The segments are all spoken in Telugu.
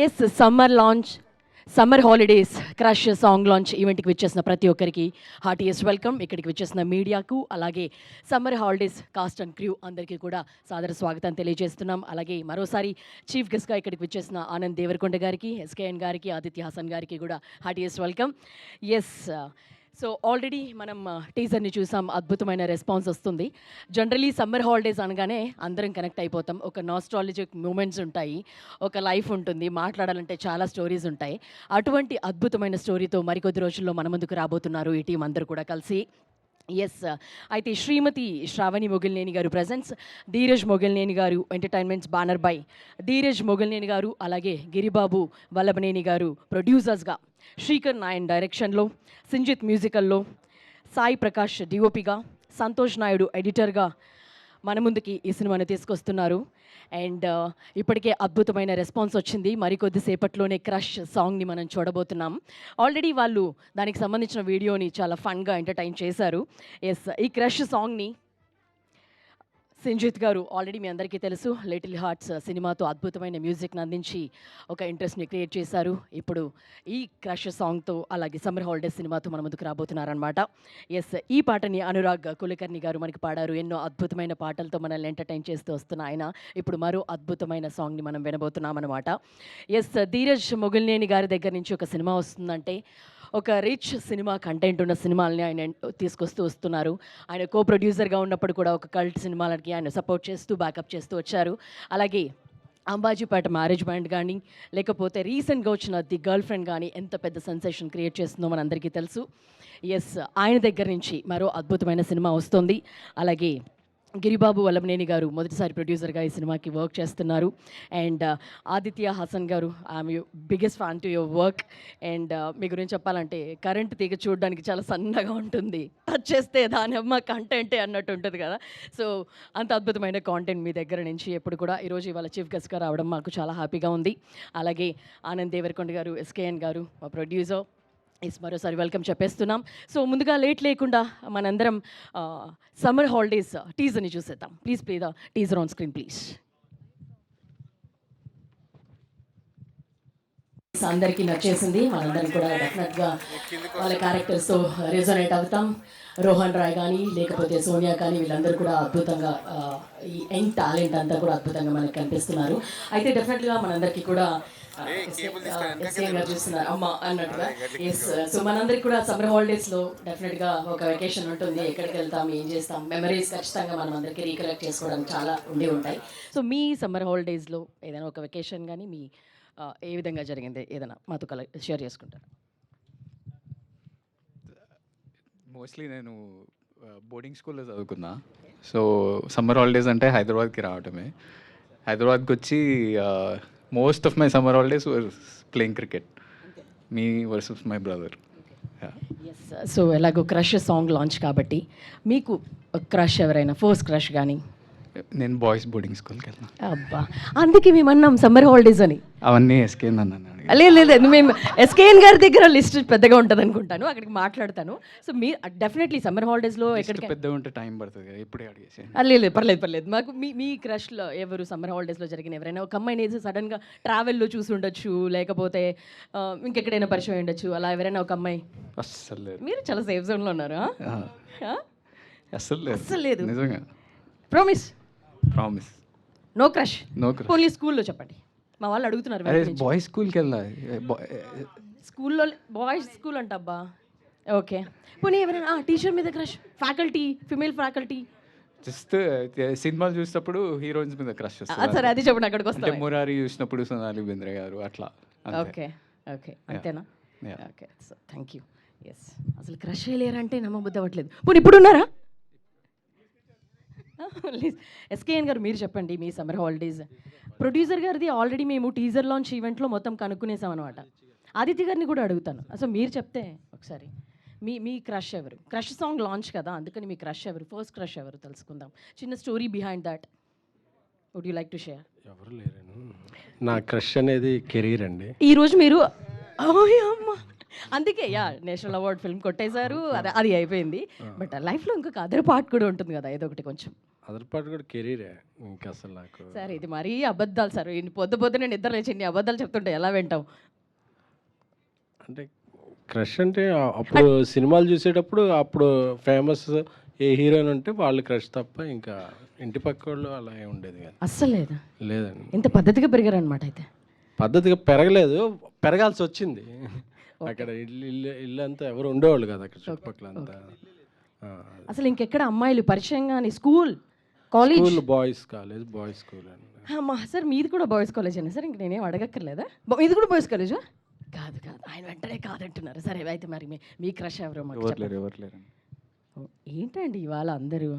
Yes summer holidays crush song launch ఈవెంట్కి విచ్చేసిన ప్రతి ఒక్కరికి హార్టియెస్ట్ వెల్కమ్. ఇక్కడికి విచ్చేసిన మీడియాకు, అలాగే summer holidays cost and crew అందరికీ కూడా సాదర స్వాగతం తెలియజేస్తున్నాం. అలాగే మరోసారి చీఫ్ గెస్ట్గా ఇక్కడికి విచ్చేసిన ఆనంద్ దేవరకొండ గారికి, ఎస్కేఎన్ గారికి, ఆదిత్య హాసన్ గారికి కూడా heartiest welcome. Yes, so already మనం టీజర్ని చూసాం, అద్భుతమైన రెస్పాన్స్ వస్తుంది. జనరలీ సమ్మర్ హాలిడేస్ అనగానే అందరం కనెక్ట్ అయిపోతాం. ఒక నాస్టాలజిక్ మూమెంట్స్ ఉంటాయి, ఒక లైఫ్ ఉంటుంది, మాట్లాడాలంటే చాలా స్టోరీస్ ఉంటాయి. అటువంటి అద్భుతమైన స్టోరీతో మరికొద్ది రోజుల్లో మన ముందుకు రాబోతున్నారు ఈ టీం అందరూ కూడా కలిసి. ఎస్, అయితే శ్రీమతి శ్రావణి మొగిలినేని గారు ప్రజెంట్స్, ధీరజ్ మొగిలినేని గారు entertainments banner by Dheeraj Mogilineni గారు, అలాగే గిరిబాబు వల్లభనేని గారు ప్రొడ్యూసర్స్గా, శ్రీకర్ నాయన్ డైరెక్షన్లో, సింజిత్ మ్యూజికల్లో, సాయి ప్రకాష్ డిఓపిగా, సంతోష్ నాయుడు ఎడిటర్గా మన ముందుకి ఈ సినిమాను తీసుకొస్తున్నారు. అండ్ ఇప్పటికే అద్భుతమైన రెస్పాన్స్ వచ్చింది. మరికొద్దిసేపట్లోనే క్రష్ సాంగ్ని మనం చూడబోతున్నాం. ఆల్రెడీ వాళ్ళు దానికి సంబంధించిన వీడియోని చాలా ఫన్గా ఎంటర్టైన్ చేశారు. ఎస్, ఈ క్రష్ సాంగ్ని సింజిత్ గారు ఆల్రెడీ మీ అందరికీ తెలుసు, లిటిల్ హార్ట్స్ సినిమాతో అద్భుతమైన మ్యూజిక్ని అందించి ఒక ఇంట్రెస్ట్ని క్రియేట్ చేశారు. ఇప్పుడు ఈ క్రష్ సాంగ్తో, అలాగే సమ్మర్ హాలిడేస్ సినిమాతో మన ముందుకు రాబోతున్నారనమాట. ఎస్, ఈ పాటని అనురాగ్ కులకర్ణి గారు మనకి పాడారు. ఎన్నో అద్భుతమైన పాటలతో మనల్ని ఎంటర్టైన్ చేస్తూ వస్తున్న ఆయన ఇప్పుడు మరో అద్భుతమైన సాంగ్ని మనం వినబోతున్నాం అనమాట. ఎస్, ధీరజ్ మొగిలినేని గారి దగ్గర నుంచి ఒక సినిమా వస్తుందంటే ఒక రిచ్ సినిమా కంటెంట్ ఉన్న సినిమాలని ఆయన తీసుకొస్తూ వస్తున్నారు. ఆయన కో ప్రొడ్యూసర్గా ఉన్నప్పుడు కూడా ఒక కల్ట్ సినిమాలకి ఆయన సపోర్ట్ చేస్తూ, బ్యాకప్ చేస్తూ వచ్చారు. అలాగే అంబాజీపేట మ్యారేజ్ బ్యాండ్ కానీ, లేకపోతే రీసెంట్గా వచ్చిన ది గర్ల్ ఫ్రెండ్ కానీ ఎంత పెద్ద సెన్సేషన్ క్రియేట్ చేస్తుందో మనందరికీ తెలుసు. ఎస్, ఆయన దగ్గర నుంచి మరో అద్భుతమైన సినిమా వస్తుంది. అలాగే గిరిబాబు వల్లభనేని గారు మొదటిసారి ప్రొడ్యూసర్గా ఈ సినిమాకి వర్క్ చేస్తున్నారు. And Aditya Haasan garu, I'm you biggest fan to your work. And మీ గురించి చెప్పాలంటే కరెంట్ తీగ చూడడానికి చాలా సన్నగా ఉంటుంది, టచ్ చేస్తే దాని అమ్మ కంటెంటే అన్నట్టు ఉంటుంది కదా. సో అంత అద్భుతమైన కాంటెంట్ మీ దగ్గర నుంచి ఎప్పుడు కూడా. ఈరోజు ఇవాళ చీఫ్ గెస్ట్గా రావడం మాకు చాలా హ్యాపీగా ఉంది. అలాగే ఆనంద్ దేవరకొండ గారు, ఎస్కేఎన్ గారు మా ప్రొడ్యూసర్, మరోసారి వెల్కమ్ చెప్పేస్తున్నాం. సో ముందుగా లేట్ లేకుండా మనందరం సమ్మర్ హాలిడేస్ టీజర్ని చూసేద్దాం. Please play the teaser on screen please. అందరికీ నచ్చేసింది, మనందరం కూడా డెఫినెట్గా వాళ్ళ క్యారెక్టర్స్తో రెజొనేట్ అవుతాం. రోహన్ రాయ్ కానీ, లేకపోతే సోనియా కానీ, వీళ్ళందరూ కూడా అద్భుతంగా, ఈ యంగ్ టాలెంట్ అంతా కూడా అద్భుతంగా మనకు కనిపిస్తున్నారు. అయితే డెఫినెట్గా మనందరికీ కూడా చూస్తున్నారు అమ్మ అన్నట్టుగా. ఎస్, సో మనందరికి కూడా సమ్మర్ హాలిడేస్లో డెఫినెట్గా ఒక వెకేషన్ ఉంటుంది. ఎక్కడికి వెళ్తాం, ఏం చేస్తాం, మెమరీస్ ఖచ్చితంగా మనం అందరికీ రీకలెక్ట్ చేసుకోవడానికి చాలా ఉండి ఉంటాయి. సో మీ సమ్మర్ హాలిడేస్లో ఏదైనా ఒక వెకేషన్ కానీ మీ ఏ విధంగా జరిగింది ఏదైనా మాతో షేర్ చేసుకుంటారు? మోస్ట్లీ నేను బోర్డింగ్ స్కూల్లో చదువుకున్నా. సో సమ్మర్ హాలిడేస్ అంటే హైదరాబాద్కి రావటమే. హైదరాబాద్కి వచ్చి most of my summer holidays were playing cricket, me versus my brother. Yes, so ఎలాగో క్రష్ సాంగ్ లాంచ్ కాబట్టి మీకు క్రష్ ఎవరైనా ఫస్ట్ క్రష్ కానీ? నేను బాయ్స్ బోర్డింగ్ స్కూల్కి వెళ్ళినా. అబ్బా, అందుకే మేము అన్నాం సమ్మర్ హాలిడేస్ అని. అవన్నీ ఎస్కేఎన్ అన్నాను. లేదు, మేము ఎస్కేఎన్ గారి దగ్గర లిస్ట్ పెద్దగా ఉంటుంది అనుకుంటాను, అక్కడికి మాట్లాడతాను. సో మీరు డెఫినెట్లీ సమ్మర్ హాలిడేస్లో ఎక్కడికి పెద్దగా ఉంటే టైం పడుతుంది కదా, ఇప్పుడే అడిగేసి. లేదు, పర్లేదు. మాకు మీ క్రష్లో ఎవరు సమ్మర్ హాలిడేస్లో జరిగిన ఎవరైనా ఒక అమ్మాయిని సడన్గా ట్రావెల్లో చూసి ఉండొచ్చు, లేకపోతే ఇంకెక్కడైనా పరిచయం ఉండొచ్చు, అలా ఎవరైనా ఒక అమ్మాయి? అస్సలు లేదు. మీరు చాలా సేఫ్ జోన్లో ఉన్నారు. అస్సలు లేదు నిజంగా. ప్రామిస్? No crush? ఓన్లీ స్కూల్లో చెప్పండి, మా వాళ్ళు అడుగుతున్నారు. బాయ్స్ స్కూల్కి వెళ్ళా. స్కూల్లో బాయ్స్ స్కూల్ అంట. అబ్బా, ఓకే. పోనీ ఎవరైనా టీచర్ మీద crush? Faculty, female faculty? Just సినిమాలు చూసినప్పుడు హీరోయిన్స్ మీద క్రష్ వస్తుంది. సరే, అది చెప్పండి, అక్కడికి వస్తే. మురారి చూసినప్పుడు సోనాలి బెంద్రే గారు, అట్లా. ఓకే, అంతేనా? Okay, so thank you. Yes, అసలు క్రష్ లేరంటే నమ్మబుద్ధి అవ్వట్లేదు. పోనీ ఇప్పుడు ఉన్నారా? ఎస్కేఎన్ గారు మీరు చెప్పండి, మీ సమ్మర్ హాలిడేస్. ప్రొడ్యూసర్ గారిది ఆల్రెడీ మేము టీజర్ లాంచ్ ఈవెంట్లో మొత్తం కనుక్కునేసాం అనమాట. ఆదిత్య గారిని కూడా అడుగుతాను, అసలు మీరు చెప్తే ఒకసారి మీ క్రష్ ఎవరు? క్రష్ సాంగ్ లాంచ్ కదా, అందుకని మీ క్రష్ ఎవరు, ఫస్ట్ క్రష్ ఎవరు తెలుసుకుందాం. చిన్న story behind that would you like to share? ఎవరు లేరు, నా క్రష్ అనేది కెరీర్ అండి. ఈరోజు మీరు అమ్మ అందుకే నేషనల్ అవార్డ్ ఫిల్మ్ కొట్టేశారు, అది అయిపోయింది. బట్ లైఫ్లో ఇంకొక అదర్ పార్ట్ కూడా ఉంటుంది కదా, ఏదో ఒకటి కొంచెం. అదర్ పార్ట్ కూడా కెరీరే ఇంకా అసలు నాకు. సార్ ఇది మరీ అబద్ధాలు సార్. ఇన్ని పొద్దున్నే నిద్ర లేచి ఇన్ని అబద్ధాలు చెప్తుంటే ఎలా వింటాం? అంటే క్రష్ అంటే అప్పుడు సినిమాలు చూసేటప్పుడు అప్పుడు ఫేమస్ ఏ హీరోయిన్ ఉంటే వాళ్ళు క్రష్ తప్ప ఇంకా ఇంటి పక్క వాళ్ళు అలా ఏం ఉండేది కాదు. అస్సలు లేదా? లేదండి, ఇంత పద్ధతిగా పెరిగారనమాట అయితే. పద్ధతిగా పెరగలేదు, పెరగాల్సి వచ్చింది. అక్కడ ఇల్లు అంతా ఎవరు ఉండేవాళ్ళు కదా అక్కడ చుట్టుపక్కల అంతా. అసలు ఇంకెక్కడ అమ్మాయిలు పరిచయం కానీ school college? School boys college, boys school అండి. అమ్మా సార్ మీది కూడా బాయ్స్ కాలేజ్ అండి సార్? ఇంక నేనేం అడగక్కర్లేదా? మీది కూడా బాయ్స్ కాలేజా? కాదు కాదు, ఆయన వెంటనే కాదంటున్నారు. సరే అయితే మరి మీ క్రష్ ఎవరో మాకు చెప్పండి. ఎవరు లేరు. ఏంటండి ఇవాళ అందరూ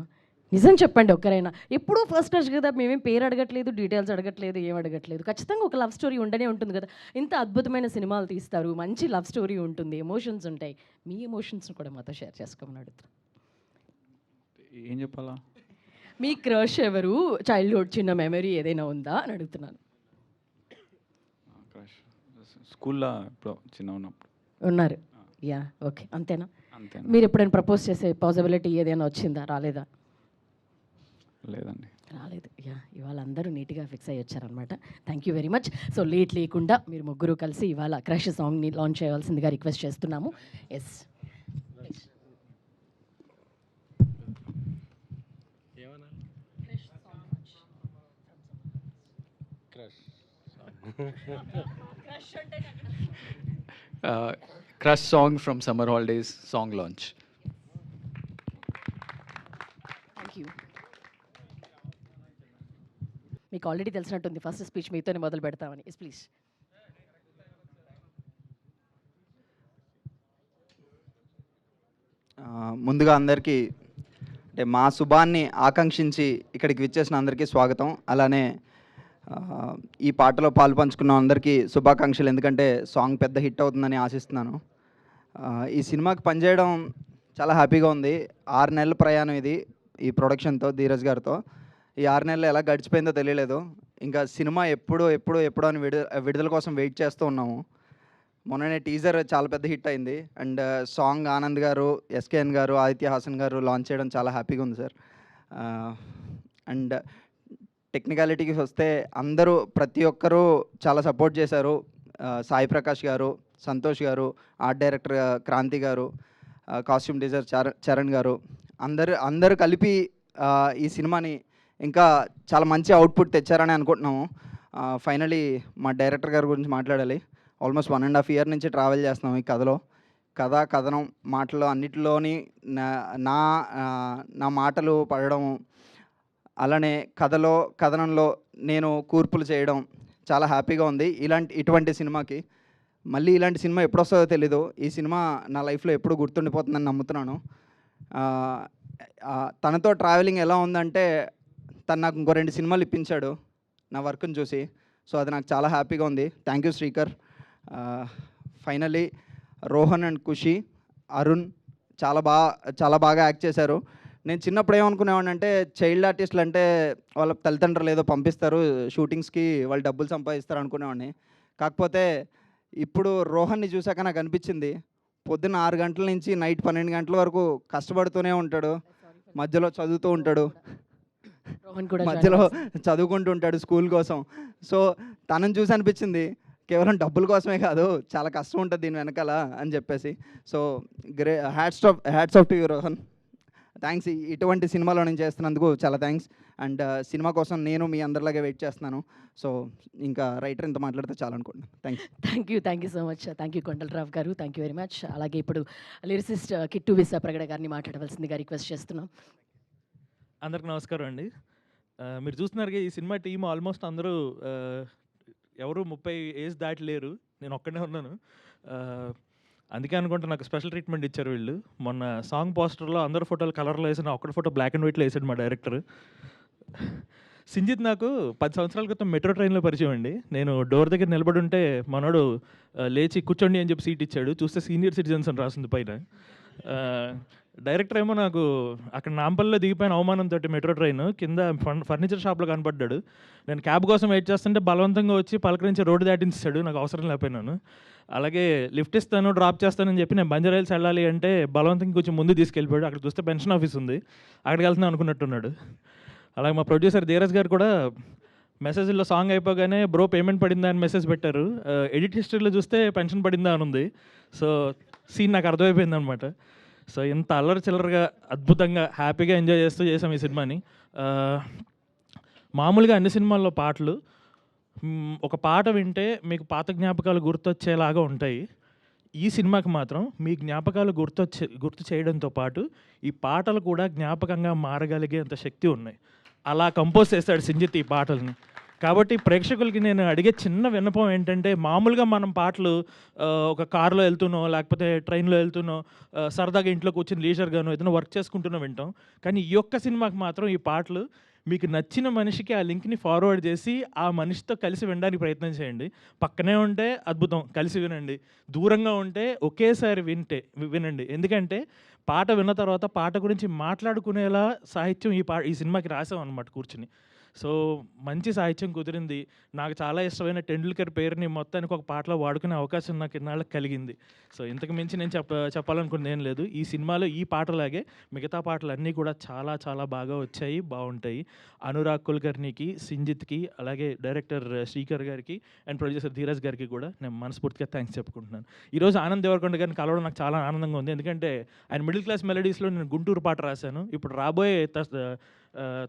నిజం చెప్పండి ఒక్కరైనా. ఎప్పుడూ ఫస్ట్ క్రష్ కదా, మేమేం పేరు అడగట్లేదు, డీటెయిల్స్ అడగట్లేదు, ఏం అడగట్లేదు. ఖచ్చితంగా ఒక లవ్ స్టోరీ ఉండనే ఉంటుంది కదా. ఇంత అద్భుతమైన సినిమాలు తీస్తారు, మంచి లవ్ స్టోరీ ఉంటుంది, ఎమోషన్స్ ఉంటాయి. మీ ఎమోషన్స్ని కూడా మాతో షేర్ చేసుకోమని అడుగుతాను. ఏం చెప్పాలా? మీ క్రష్ ఎవరు? చైల్డ్హుడ్ చిన్న మెమరీ ఏదైనా ఉందా అని అడుగుతున్నాను. క్రష్ స్కూల్లో ఇప్పుడు చిన్న ఉన్నప్పుడు ఉన్నారు. యా ఓకే, అంతేనా? అంతే. మీరు ఎప్పుడైనా ప్రపోజ్ చేసే పాసిబిలిటీ ఏదైనా వచ్చిందా? రాలేదా? లేదండి. రాలేదు. యా ఇవాళ అందరూ నీట్గా ఫిక్స్ అయ్యి వచ్చారనమాట. Thank you very much. So late లేకుండా మీరు ముగ్గురు కలిసి ఇవాళ క్రష్ సాంగ్ని లాంచ్ చేయాల్సిందిగా రిక్వెస్ట్ చేస్తున్నాము. Yes crush song from summer holidays song launch. Thank you. మీకు ఆల్రెడీ తెలిసినట్టుంది ఫస్ట్ స్పీచ్ మీతోనే మొదలు పెడతామని. Yes please. ముందుగా అందరికీ అంటే మా శుభాన్ని ఆకాంక్షించి ఇక్కడికి విచ్చేసిన అందరికీ స్వాగతం. అలానే ఈ పాటలో పాలు పంచుకున్న అందరికీ శుభాకాంక్షలు, ఎందుకంటే సాంగ్ పెద్ద హిట్ అవుతుందని ఆశిస్తున్నాను. ఈ సినిమాకి పనిచేయడం చాలా హ్యాపీగా ఉంది. 6 నెలల ప్రయాణం ఇది ఈ ప్రొడక్షన్తో, ధీరజ్ గారితో. ఈ 6 నెలలు ఎలా గడిచిపోయిందో తెలియలేదు. ఇంకా సినిమా ఎప్పుడు అని విడుదల కోసం వెయిట్ చేస్తూ ఉన్నాము. మొన్ననే టీజర్ చాలా పెద్ద హిట్ అయింది. అండ్ సాంగ్ ఆనంద్ గారు, ఎస్కేఎన్ గారు, ఆదిత్య హాసన్ గారు లాంచ్ చేయడం చాలా హ్యాపీగా ఉంది సార్. అండ్ టెక్నికాలిటీకి వస్తే అందరూ ప్రతి ఒక్కరూ చాలా సపోర్ట్ చేశారు. సాయి ప్రకాష్ గారు, సంతోష్ గారు, ఆర్ట్ డైరెక్టర్ క్రాంతి గారు, కాస్ట్యూమ్ డిజైనర్ చరణ్ గారు, అందరూ కలిపి ఈ సినిమాని ఇంకా చాలా మంచి అవుట్పుట్ తెచ్చారని అనుకుంటున్నాము. ఫైనలీ మా డైరెక్టర్ గారి గురించి మాట్లాడాలి. ఆల్మోస్ట్ 1.5 year నుంచి ట్రావెల్ చేస్తున్నాం ఈ కథలో. కథనం మాటలు అన్నిటిలోని నా మాటలు పడడం, అలానే కథనంలో నేను కూర్పులు చేయడం చాలా హ్యాపీగా ఉంది. ఇటువంటి సినిమాకి మళ్ళీ ఇలాంటి సినిమా ఎప్పుడు వస్తుందో తెలీదు. ఈ సినిమా నా లైఫ్లో ఎప్పుడు గుర్తుండిపోతుందని నమ్ముతున్నాను. తనతో ట్రావెలింగ్ ఎలా ఉందంటే, తను నాకు ఇంకో 2 సినిమాలు ఇప్పించాడు నా వర్క్ని చూసి. సో అది నాకు చాలా హ్యాపీగా ఉంది. Thank you Srikar. Finally Rohan and Khushi, Arun చాలా బాగా యాక్ట్ చేశారు. నేను చిన్నప్పుడు ఏమనుకునేవాడిని అంటే, చైల్డ్ ఆర్టిస్టులు అంటే వాళ్ళ తల్లిదండ్రులు ఏదో పంపిస్తారు షూటింగ్స్కి, వాళ్ళు డబ్బులు సంపాదిస్తారు అనుకునేవాడిని. కాకపోతే ఇప్పుడు రోహన్ని చూశాక నాకు అనిపించింది, పొద్దున్న 6 గంటల నుంచి నైట్ 12 గంటల వరకు కష్టపడుతూనే ఉంటాడు, మధ్యలో చదువుతూ ఉంటాడు, మధ్యలో చదువుకుంటూ ఉంటాడు స్కూల్ కోసం. సో తనని చూసి అనిపించింది, కేవలం డబ్బుల కోసమే కాదు, చాలా కష్టం ఉంటుంది దీని వెనకాల అని చెప్పేసి. So hats off to you Rohan. Thanks. ఇటువంటి సినిమాలో నేను చేస్తున్నందుకు చాలా థ్యాంక్స్. అండ్ సినిమా కోసం నేను మీ అందరిలాగే వెయిట్ చేస్తున్నాను. సో ఇంకా రైటర్ ఇంత మాట్లాడితే చాలా అనుకుంటున్నాను. Thank you so much. Thank you Kondala Rao గారు. Thank you very much. అలాగే ఇప్పుడు లిరిసిస్ట్ కిట్టు విశాప్రగడ గారిని మాట్లాడవలసిందిగా రిక్వెస్ట్ చేస్తున్నాం. అందరికి నమస్కారం అండి. మీరు చూస్తున్నారుగా ఈ సినిమా టీం ఆల్మోస్ట్ అందరూ ఎవరు 30 ఏజ్ దాటి లేరు. నేను ఒక్కడే ఉన్నాను. అందుకే అనుకుంటా నాకు స్పెషల్ ట్రీట్మెంట్ ఇచ్చారు వీళ్ళు. మొన్న సాంగ్ పోస్టర్లో అందరు ఫోటోలు కలర్లో వేసాను, ఒక్కటి ఫోటో బ్లాక్ అండ్ వైట్లో వేసాడు మా డైరెక్టర్. సింజిత్ నాకు 10 సంవత్సరాల క్రితం మెట్రో ట్రైన్లో పరిచయం అండి. నేను డోర్ దగ్గర నిలబడి ఉంటే మనోడు లేచి కూర్చోండి అని చెప్పి సీట్ ఇచ్చాడు. చూస్తే సీనియర్ సిటిజన్స్ అని రాసింది పైన. డైరెక్టర్ ఏమో నాకు అక్కడ నాంపల్లిలో దిగిపోయిన అవమానంతో మెట్రో ట్రైన్ కింద ఫర్నిచర్ షాప్లో కనపడ్డాడు. నేను క్యాబ్ కోసం వెయిట్ చేస్తుంటే బలవంతంగా వచ్చి పలకరించి రోడ్డు దాటించాడు, నాకు అవసరం లేకపోయినాను. అలాగే లిఫ్ట్ ఇస్తాను, డ్రాప్ చేస్తానని చెప్పి నేను బంజారాయిల్స్ వెళ్ళాలి అంటే బలవంతంగా కొంచెం ముందు తీసుకెళ్ళిపోయాడు. అక్కడ చూస్తే పెన్షన్ ఆఫీస్ ఉంది, అక్కడికి వెళ్తున్నాను అనుకున్నట్టున్నాడు. అలాగే మా ప్రొడ్యూసర్ ధీరజ్ గారు కూడా మెసేజ్లో సాంగ్ అయిపోగానే బ్రో పేమెంట్ పడిందా అని మెసేజ్ పెట్టారు. ఎడిట్ హిస్టరీలో చూస్తే పెన్షన్ పడిందా అని ఉంది. సో సీన్ నాకు అర్థమైపోయింది అనమాట. సో ఇంత అల్లరి చిల్లరగా అద్భుతంగా హ్యాపీగా ఎంజాయ్ చేస్తూ చేసాం ఈ సినిమాని. మామూలుగా అన్ని సినిమాల్లో పాటలు ఒక పాట వింటే మీకు పాత జ్ఞాపకాలు గుర్తొచ్చేలాగా ఉంటాయి. ఈ సినిమాకి మాత్రం మీ జ్ఞాపకాలు గుర్తు చేయడంతో పాటు ఈ పాటలు కూడా జ్ఞాపకంగా మారగలిగేంత శక్తి ఉన్నాయి. అలా కంపోజ్ చేస్తాడు సింజిత్ ఈ పాటల్ని. కాబట్టి ప్రేక్షకులకి నేను అడిగే చిన్న విన్నపం ఏంటంటే, మామూలుగా మనం పాటలు ఒక కారులో వెళ్తునో లేకపోతే ట్రైన్లో వెళ్తునో సరదాగా ఇంట్లో కూర్చొని లీజర్గానో ఏదైనా వర్క్ చేసుకుంటూనో వింటాం. కానీ ఈ ఒక్క సినిమాకి మాత్రం ఈ పాటలు మీకు నచ్చిన మనిషికి ఆ లింక్ని ఫార్వర్డ్ చేసి ఆ మనిషితో కలిసి వినడానికి ప్రయత్నం చేయండి. పక్కనే ఉంటే అద్భుతం, కలిసి వినండి. దూరంగా ఉంటే ఒకేసారి వినండి. ఎందుకంటే పాట విన్న తర్వాత పాట గురించి మాట్లాడుకునేలా సాహిత్యం ఈ సినిమాకి రాసాం అనమాట కూర్చుని. సో మంచి సాహిత్యం కుదిరింది. నాకు చాలా ఇష్టమైన టెండూల్కర్ పేరుని మొత్తానికి ఒక పాటలో వాడుకునే అవకాశం నాకు ఇన్నాళ్ళకి కలిగింది. సో ఇంతకు మించి నేను చెప్పాలనుకున్నది ఏం లేదు. ఈ సినిమాలో ఈ పాటలాగే మిగతా పాటలన్నీ కూడా చాలా చాలా బాగా వచ్చాయి, బాగుంటాయి. అనురాగ్ కుల్కర్ణికి, సింజిత్కి, అలాగే డైరెక్టర్ శ్రీకర్ గారికి అండ్ ప్రొడ్యూసర్ ధీరజ్ గారికి కూడా నేను మనస్ఫూర్తిగా థ్యాంక్స్ చెప్పుకుంటున్నాను. ఈరోజు ఆనంద్ దేవరకొండ గారిని కలవడం నాకు చాలా ఆనందంగా ఉంది. ఎందుకంటే ఆయన మిడిల్ క్లాస్ మెలడీస్లో నేను గుంటూరు పాట రాశాను. ఇప్పుడు రాబోయే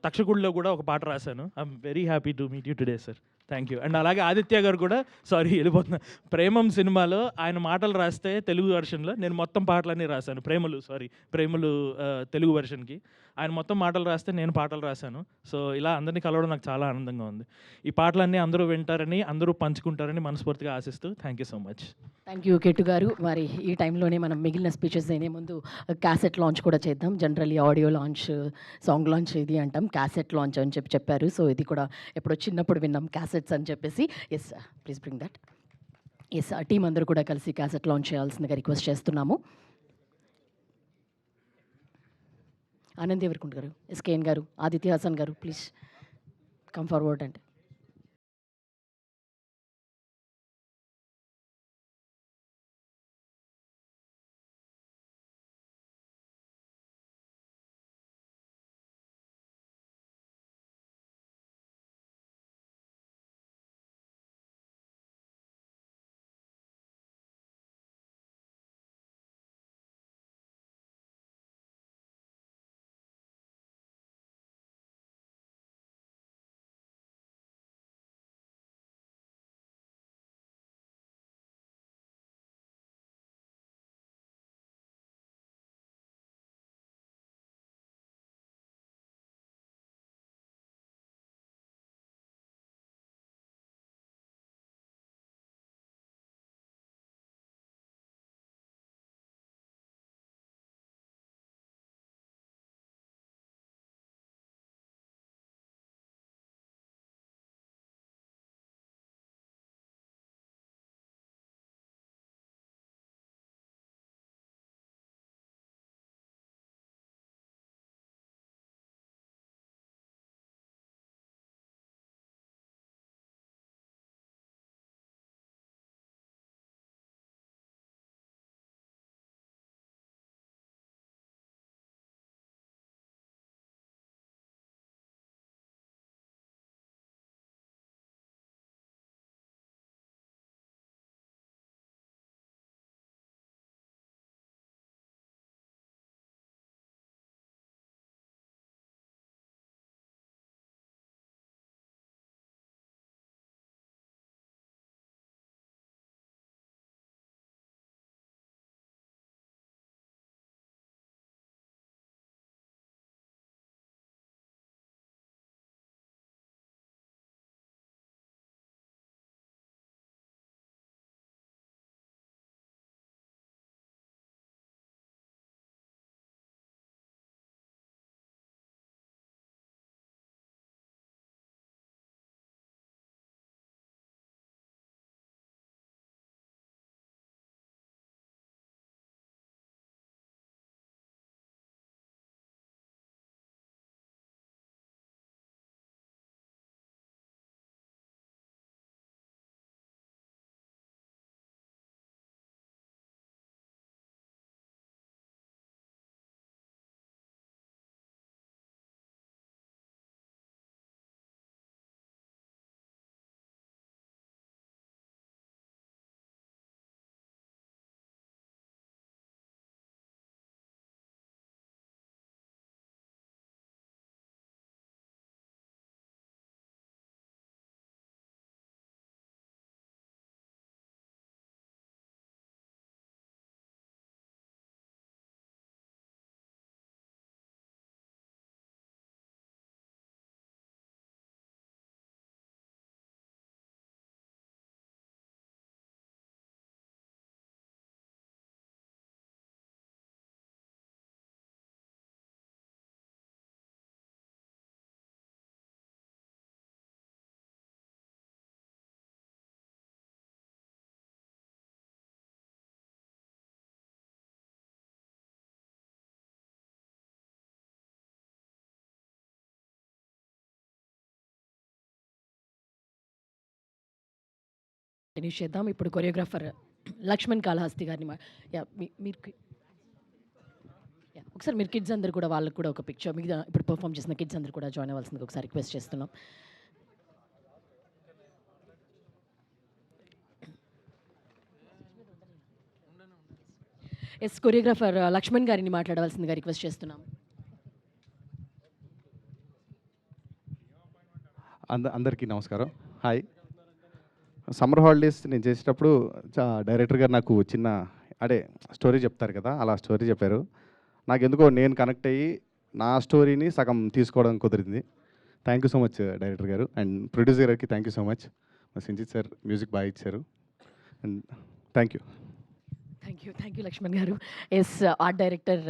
తక్షకుడిలో కూడా ఒక పాట రాశాను. I'm very happy to meet you today sir. Thank you. And అలాగే ఆదిత్య గారు కూడా, సారీ వెళ్ళిపోతున్నా, ప్రేమం సినిమాలో ఆయన మాటలు రాస్తే తెలుగు వెర్షన్లో నేను మొత్తం పాటలన్నీ రాశాను. ప్రేమలు తెలుగు వెర్షన్కి ఆయన మొత్తం మాటలు రాస్తే నేను పాటలు రాశాను. సో ఇలా అందరినీ కలవడం నాకు చాలా ఆనందంగా ఉంది. ఈ పాటలన్నీ అందరూ వింటారని, అందరూ పంచుకుంటారని మనస్ఫూర్తిగా ఆశిస్తూ thank you so much. Thank you Kittu garu. మరి ఈ టైంలోనే మనం మిగిలిన స్పీచెస్ అయినే ముందు క్యాసెట్ లాంచ్ కూడా చేద్దాం. Generally audio launch, song launch ఇది అంటాం, క్యాసెట్ లాంచ్ అని చెప్పారు. సో ఇది కూడా ఎప్పుడో చిన్నప్పుడు విన్నాం క్యాసెట్స్ అని చెప్పేసి. Yes please bring that. Yes team అందరూ కూడా కలిసి క్యాసెట్ లాంచ్ చేయాల్సిందిగా రిక్వెస్ట్ చేస్తున్నాము. ఆనంద్ దేవరకొండ గారు, ఎస్కేఎన్ గారు, ఆదిత్య హాసన్ గారు, ప్లీజ్ కమ్ ఫార్వర్డ్ అండి. కంటిన్యూ చేద్దాం. ఇప్పుడు కొరియోగ్రాఫర్ లక్ష్మణ్ కాళహస్తి గారిని మీరు ఒకసారి మీరు కిడ్స్ అందరు కూడా వాళ్ళకి కూడా ఒక పిక్చర్ మిగతా ఇప్పుడు పర్ఫామ్ చేసిన కిడ్స్ అందరు కూడా జాయిన్ అవ్వాల్సింది ఒకసారి రిక్వెస్ట్ చేస్తున్నాం. ఎస్ కొరియోగ్రాఫర్ లక్ష్మణ్ గారిని మాట్లాడవలసిందిగా రిక్వెస్ట్ చేస్తున్నాం. అందరికీ నమస్కారం. హాయ్. సమ్మర్ హాలిడేస్ నేను చేసేటప్పుడు డైరెక్టర్ గారు నాకు చిన్న స్టోరీ చెప్తారు కదా, అలా స్టోరీ చెప్పారు. నాకు ఎందుకో నేను కనెక్ట్ అయ్యి నా స్టోరీని సగం తీసుకోవడం కుదిరింది. Thank you so much director గారు. అండ్ ప్రొడ్యూసర్ గారికి థ్యాంక్ యూ సో మచ్. మా సంజిత్ సార్ మ్యూజిక్ బాగా ఇచ్చారు. And thank you. Thank you Lakshman గారు. ఎస్ ఆర్ట్ డైరెక్టర్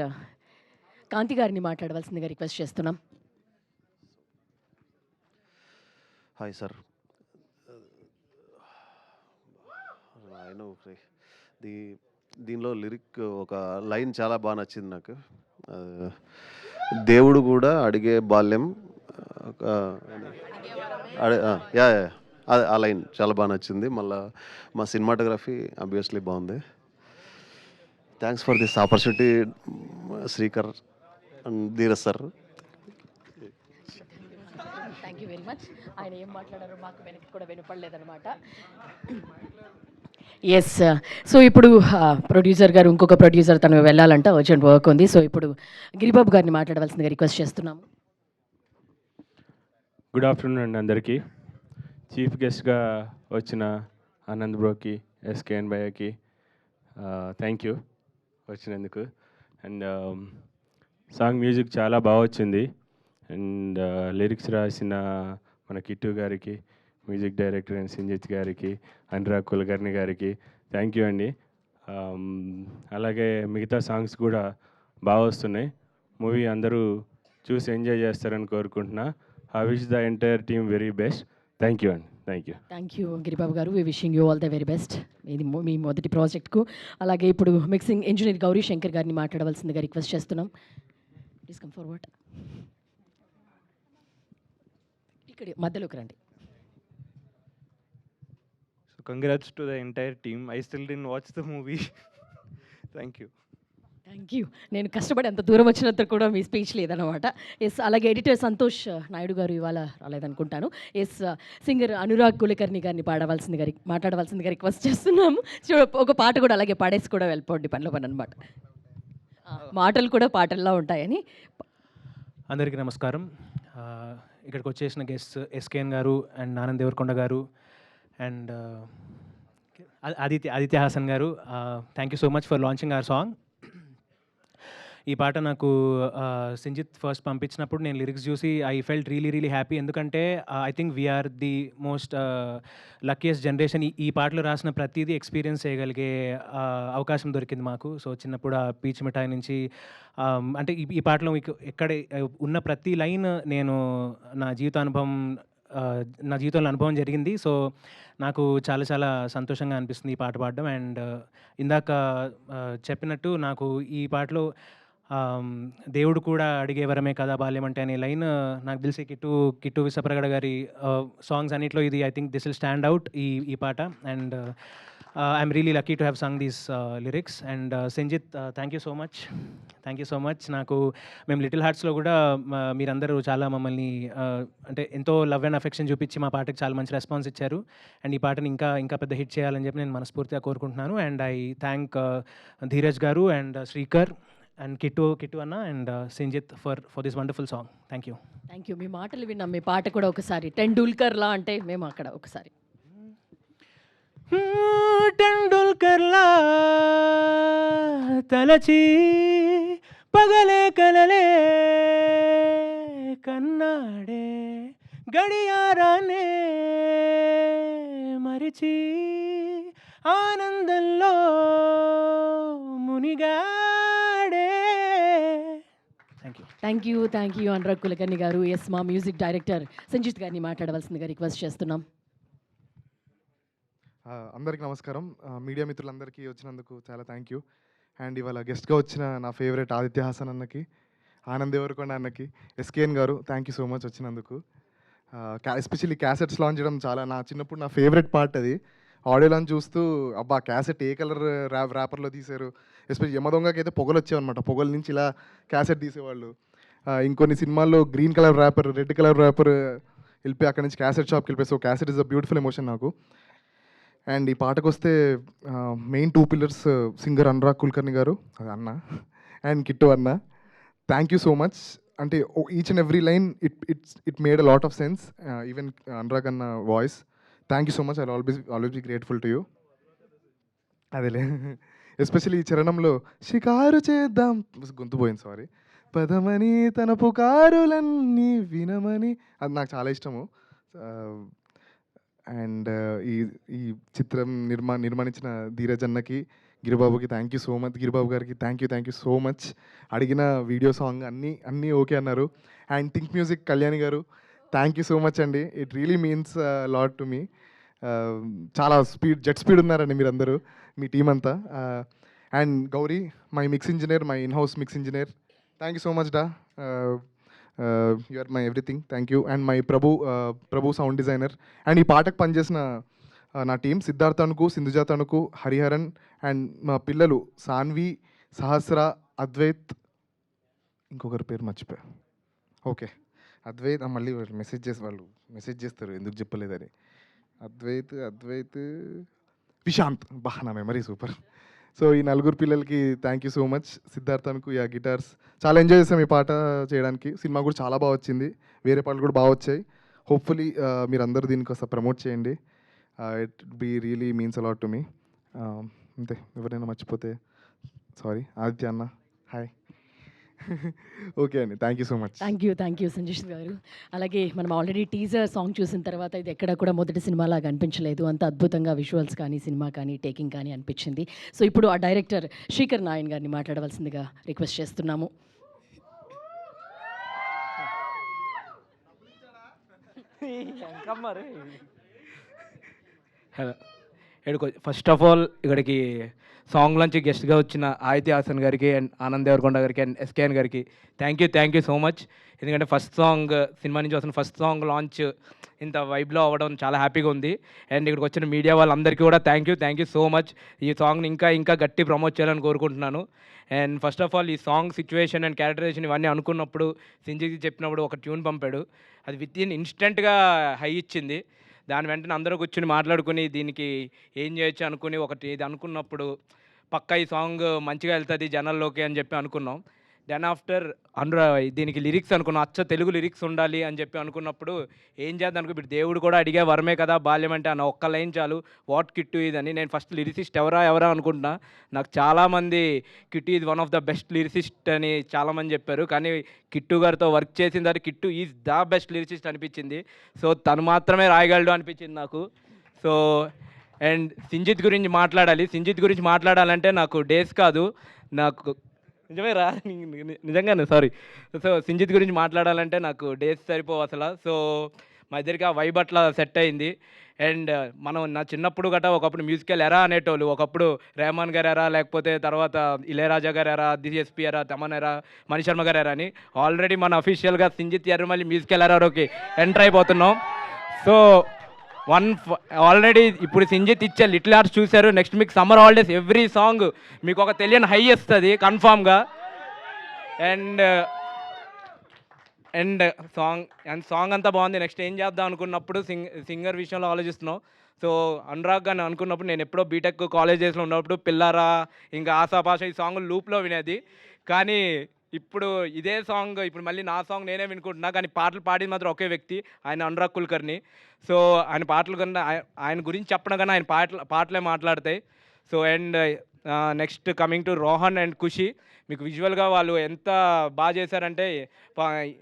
కాంతి గారిని మాట్లాడవలసిందిగా రిక్వెస్ట్ చేస్తున్నాం. Hi sir. ఆయన దీనిలో లిరిక్ ఒక లైన్ చాలా బాగా నచ్చింది నాకు. దేవుడు కూడా అడిగే బాల్యం యా ఆ లైన్ చాలా బాగా నచ్చింది. మళ్ళీ మా సినిమాటోగ్రఫీ ఆబ్వియస్లీ బాగుంది. Thanks for this opportunity Srikar and Dheeraj sir. Thank you very much. ఆయన ఏం మాట్లాడారో మాకు వెనక్కి కూడా వినపడలేదన్నమాట. ఎస్ సో ఇప్పుడు ప్రొడ్యూసర్ గారు ఇంకొక ప్రొడ్యూసర్ తను వెళ్ళాలంట, అర్జెంట్ వర్క్ ఉంది. సో ఇప్పుడు గిరిబాబు గారిని మాట్లాడవలసిందిగా రిక్వెస్ట్ చేస్తున్నాము. గుడ్ ఆఫ్టర్నూన్ అండి అందరికీ. చీఫ్ గెస్ట్గా వచ్చిన ఆనంద్ బ్రోకి, ఎస్కేఎన్ భయ్యకి థ్యాంక్ యూ వచ్చినందుకు. అండ్ సాంగ్ మ్యూజిక్ చాలా బాగా వచ్చింది. అండ్ లిరిక్స్ రాసిన మన కిట్టు గారికి, మ్యూజిక్ డైరెక్టర్ అండ్ సంజిత్ గారికి, అనురాగ్ కులకర్ణి గారికి థ్యాంక్ యూ అండి. అలాగే మిగతా సాంగ్స్ కూడా బాగా వస్తున్నాయి. మూవీ అందరూ చూసి ఎంజాయ్ చేస్తారని కోరుకుంటున్నా. I wish the entire team very best. Thank you అండి. Thank you Giribabu garu. We wishing you all the very best ఇది మీ మొదటి ప్రాజెక్ట్కు. అలాగే ఇప్పుడు మిక్సింగ్ ఇంజనీర్ గౌరీ శంకర్ గారిని మాట్లాడవలసిందిగా రిక్వెస్ట్ చేస్తున్నాం. Please come forward. ఇక్కడ మధ్యలోకి రండి. So congrats to the entire team. I still didn't watch the movie. Thank you. Thank you. నేను కష్టపడి అంత దూరం వచ్చినంత కూడా మీ స్పీచ్ లేదన్నమాట. ఎస్ అలాగే ఎడిటర్ సంతోష్ నాయుడు గారు ఇవాళ రాలేదనుకుంటాను. ఎస్ సింగర్ అనురాగ్ కులకర్ణి గారిని మాట్లాడవలసిందిగా రిక్వెస్ట్ చేస్తున్నాము. ఒక పాట కూడా అలాగే పాడేసి కూడా వెళ్ళిపోండి పనిలో పని అనమాట. మాటలు కూడా పాటల్లో ఉంటాయని. అందరికీ నమస్కారం. ఇక్కడికి వచ్చేసిన గెస్ట్ ఎస్కేఎన్ గారు అండ్ ఆనంద్ దేవరకొండ గారు అండ్ ఆదిత్య హాసన్ గారు, thank you so much for launching our song. ఈ పాట నాకు సంజిత్ ఫస్ట్ పంపించినప్పుడు నేను లిరిక్స్ చూసి ఐ ఫెల్ట్ రియలీ హ్యాపీ. ఎందుకంటే I think we are the most luckiest generation. ఈ పాటలు రాసిన ప్రతిదీ ఎక్స్పీరియన్స్ చేయగలిగే అవకాశం దొరికింది మాకు. సో చిన్నప్పుడు ఆ పీచ్ మిఠాయి నుంచి అంటే ఈ పాటలో మీకు ఎక్కడ ఉన్న ప్రతి లైన్ నేను నా జీవితంలో అనుభవం జరిగింది. సో నాకు చాలా సంతోషంగా అనిపిస్తుంది ఈ పాట పాడడం. అండ్ ఇందాక చెప్పినట్టు నాకు ఈ పాటలో దేవుడు కూడా అడిగే వరమే కదా బాల్యం అంటే అనే లైన్ నాకు తెలిసి కిట్టు విశ్వప్రగడ గారి సాంగ్స్ అన్నిట్లో ఇది I think this will stand out ఈ పాట. And I'm really lucky to have song these lyrics. And Sanjit thank you so much. నాకు మేము లిటిల్ హార్ట్స్లో కూడా మీరందరూ చాలా మమ్మల్ని అంటే ఎంతో లవ్ అండ్ అఫెక్షన్ చూపించి మా పాటకి చాలా మంచి రెస్పాన్స్ ఇచ్చారు. అండ్ ఈ పాటని ఇంకా పెద్ద హిట్ చేయాలని చెప్పి నేను మనస్ఫూర్తిగా కోరుకుంటున్నాను. And I thank Dheeraj garu and Srikar and Kittu అన్న and Sanjith for this wonderful song. Thank you. మీ మాటలు విన్నాం, మీ పాట కూడా ఒకసారి టెండూల్కర్లా అంటే మేము అక్కడ ఒకసారి టెండూల్కర్లా తలచి పగలే కలలే కన్నాడే గడియారానే మరిచి ఆనందంలో మునిగాడే. థ్యాంక్ యూ అనురాగ్ కులకర్ణి గారు. ఎస్ మా మ్యూజిక్ డైరెక్టర్ సంజిత్ గారిని మాట్లాడవలసిందిగా రిక్వెస్ట్ చేస్తున్నాం. అందరికీ నమస్కారం. మీడియా మిత్రులందరికీ వచ్చినందుకు చాలా థ్యాంక్ యూ. అండ్ ఇవాళ గెస్ట్గా వచ్చిన నా ఫేవరెట్ ఆదిత్య హాసన్ అన్నకి, ఆనంద్ దేవరకొండ అన్నకి, ఎస్కేఎన్ గారు థ్యాంక్ యూ సో మచ్ వచ్చినందుకు. ఎస్పెషల్లీ క్యాసెట్స్ లాంచ్ చేయడం చాలా నా చిన్నప్పుడు నా ఫేవరెట్ పార్ట్ అది. ఆడియోలను చూస్తూ అబ్బా క్యాసెట్ ఏ కలర్ ర్యాపర్లో తీశారు. ఎస్పెషల్లీ యమదొంగకి అయితే పొగలు వచ్చేవన్నమాట. పొగల నుంచి ఇలా క్యాసెట్ తీసేవాళ్ళు. ఇంకొన్ని సినిమాల్లో green colour wrapper, red colour wrapper వెళ్ళిపోయి అక్కడ నుంచి క్యాసెట్ షాప్కి వెళ్ళిపోయి. So cassette is a beautiful emotion నాకు. అండ్ ఈ పాటకు వస్తే main 2 pillars singer Anurag Kulkarni garu, అది అన్న, అండ్ కిట్టు అన్న. Thank you so much. అంటే each and every line it made a lot of sense. Even Anurag అన్న వాయిస్. Thank you so much. I always be grateful to you. అదేలే, ఎస్పెషల్లీ ఈ చరణంలో షికారు చేద్దాం, గొంతు పోయింది సారీ, పదమని తన పుకారులన్నీ వినమని, అది నాకు చాలా ఇష్టము. అండ్ ఈ ఈ చిత్రం నిర్మాణించిన ధీరజ్ అన్నకి, గిరిబాబుకి thank you so much. Giribabu గారికి థ్యాంక్ యూ సో మచ్. అడిగిన వీడియో సాంగ్ అన్నీ ఓకే అన్నారు. అండ్ థింక్ మ్యూజిక్ కళ్యాణి గారు, థ్యాంక్ యూ సో మచ్ అండి. It really means lot to me. చాలా జెట్ స్పీడ్ ఉన్నారండి మీరందరూ, మీ టీం అంతా. And Gowri, my mix engineer, my in house mix engineer, thank you so much డా. You are my everything, thank you. And my Prabhu sound designer. And ఈ పాటకు పనిచేసిన నా టీం సిద్ధార్థ తణుకు, సింధుజా తణుకు, హరిహరన్, అండ్ మా పిల్లలు సాన్వి, సహస్ర, అద్వైత్, ఇంకొకరి పేరు మర్చిపోయా. ఓకే, అద్వైత్. మళ్ళీ వాళ్ళు మెసేజ్ చేస్తారు ఎందుకు చెప్పలేదని. అద్వైత్ విశాంత్, బా నా మెమరీ సూపర్. సో ఈ 4 పిల్లలకి థ్యాంక్ యూ సో మచ్. సిద్ధార్థన్కు గిటార్స్, చాలా ఎంజాయ్ చేసాం ఈ పాట చేయడానికి. సినిమా కూడా చాలా బాగా వచ్చింది, వేరే పాటలు కూడా బాగా వచ్చాయి. హోప్ఫుల్లీ మీరు అందరూ దీనికి వస్తే ప్రమోట్ చేయండి. It be really means a lot to me. అంతే, ఎవరైనా మర్చిపోతే సారీ. ఆదిత్య అన్న, హాయ్. ఓకే అండి, thank you so much. Thank you Sanjeesh గారు. అలాగే మనం ఆల్రెడీ టీజర్ సాంగ్ చూసిన తర్వాత ఇది ఎక్కడ కూడా మొదటి సినిమాలాగా అనిపించలేదు. అంత అద్భుతంగా విజువల్స్ కానీ, సినిమా కానీ, టేకింగ్ కానీ అనిపించింది. సో ఇప్పుడు ఆ డైరెక్టర్ శ్రీకర్ నాయన్ గారిని మాట్లాడవలసిందిగా రిక్వెస్ట్ చేస్తున్నాము. హలో, ఫస్ట్ ఆఫ్ ఆల్ ఇక్కడికి సాంగ్ నుంచి గెస్ట్గా వచ్చిన ఆదిత్య హాసన్ గారికి అండ్ ఆనంద్ దేవరకొండ గారికి అండ్ ఎస్కేఎన్ గారికి థ్యాంక్ యూ సో మచ్. ఎందుకంటే ఫస్ట్ సాంగ్, సినిమా నుంచి వస్తున్న ఫస్ట్ సాంగ్ లాంచ్ ఇంత వైబ్లో అవ్వడం చాలా హ్యాపీగా ఉంది. అండ్ ఇక్కడికి వచ్చిన మీడియా వాళ్ళందరికీ కూడా థ్యాంక్ యూ సో మచ్. ఈ సాంగ్ని ఇంకా గట్టి ప్రమోట్ చేయాలని కోరుకుంటున్నాను. అండ్ ఫస్ట్ ఆఫ్ ఆల్ ఈ సాంగ్ సిచ్యువేషన్ అండ్ క్యారెక్టరైజేషన్ ఇవన్నీ అనుకున్నప్పుడు సింజికి చెప్పినప్పుడు ఒక ట్యూన్ పంపాడు, అది విత్ ఇన్ ఇన్స్టెంట్గా హై ఇచ్చింది. దాని వెంటనే అందరూ కూర్చొని మాట్లాడుకుని దీనికి ఏం చేయొచ్చు అనుకుని ఒకటి ఇది అనుకున్నప్పుడు పక్కా ఈ సాంగ్ మంచిగా వెళ్తుంది జనాల్లోకి అని చెప్పి అనుకున్నాం. దెన్ ఆఫ్టర్ దీనికి లిరిక్స్ అనుకున్నాం, అచ్చ తెలుగు లిరిక్స్ ఉండాలి అని చెప్పి అనుకున్నప్పుడు ఏం చేద్దాం అనుకో, ఇప్పుడు దేవుడు కూడా అడిగే వరమే కదా బాల్యం అంటే అన్న ఒక్క లైన్ చాలు, వాట్ కిట్టు ఇదని. నేను ఫస్ట్ లిరిసిస్ట్ ఎవరా అనుకుంటున్నా. నాకు చాలామంది Kittu is one of the best lyricist అని చాలామంది చెప్పారు, కానీ కిట్టు గారితో వర్క్ చేసిన తర్వాత Kittu is the best lyricist అనిపించింది. సో తను మాత్రమే రాయగలడు అనిపించింది నాకు. సో అండ్ సింజిత్ గురించి మాట్లాడాలంటే నాకు డేస్ కాదు, నాకు నిజంగానే సారీ. సో సింజిత్ గురించి మాట్లాడాలంటే నాకు డేస్ సరిపోవు అసలు. సో మా ఇద్దరికి ఆ వైబ్ అట్లా సెట్ అయింది. అండ్ మనం నా చిన్నప్పుడు గట్రా ఒకప్పుడు మ్యూజికల్ ఎరా అనేటోళ్ళు, ఒకప్పుడు రెహమాన్ గారు ఎరా, లేకపోతే తర్వాత ఇళయరాజా గారు ఎరా, డిఎస్పీ ఎరా, తమన్ ఎరా, మణి శర్మ గారు ఎరా అని. ఆల్రెడీ మన అఫీషియల్గా సింజిత్ ఎర్రమల్లి మ్యూజికల్ ఎరాలోకి ఎంటర్ అయిపోతున్నాం. సో ఆల్రెడీ ఇప్పుడు సింజిత్ ఇచ్చే లిటిల్ ఆర్ట్స్ చూశారు. నెక్స్ట్ మీకు సమ్మర్ హాలిడేస్ ఎవ్రీ సాంగ్ మీకు ఒక తెలియని హై ఇస్తుంది కన్ఫామ్గా. అండ్ సాంగ్ అంతా బాగుంది. నెక్స్ట్ ఏం చేద్దాం అనుకున్నప్పుడు సింగర్ విషయంలో ఆలోచిస్తున్నాం. సో అనురాగ్ అని అనుకున్నప్పుడు నేను ఎప్పుడో బీటెక్ కాలేజ్ డేస్లో ఉన్నప్పుడు పిల్లారా, ఇంకా ఆశాపాష ఈ సాంగ్ లూప్లో వినేది. కానీ ఇప్పుడు ఇదే సాంగ్ ఇప్పుడు మళ్ళీ నా సాంగ్ నేనే వినుకుంటున్నా, కానీ పాటలు పాడింది మాత్రం ఒకే వ్యక్తి, ఆయన అనురాగ్ కుల్కర్ని. సో ఆయన పాటలు కన్నా ఆయన గురించి చెప్పడం కన్నా ఆయన పాటలే మాట్లాడతాయి. So and next coming to Rohan and Khushi, మీకు విజువల్గా వాళ్ళు ఎంత బాగా చేశారంటే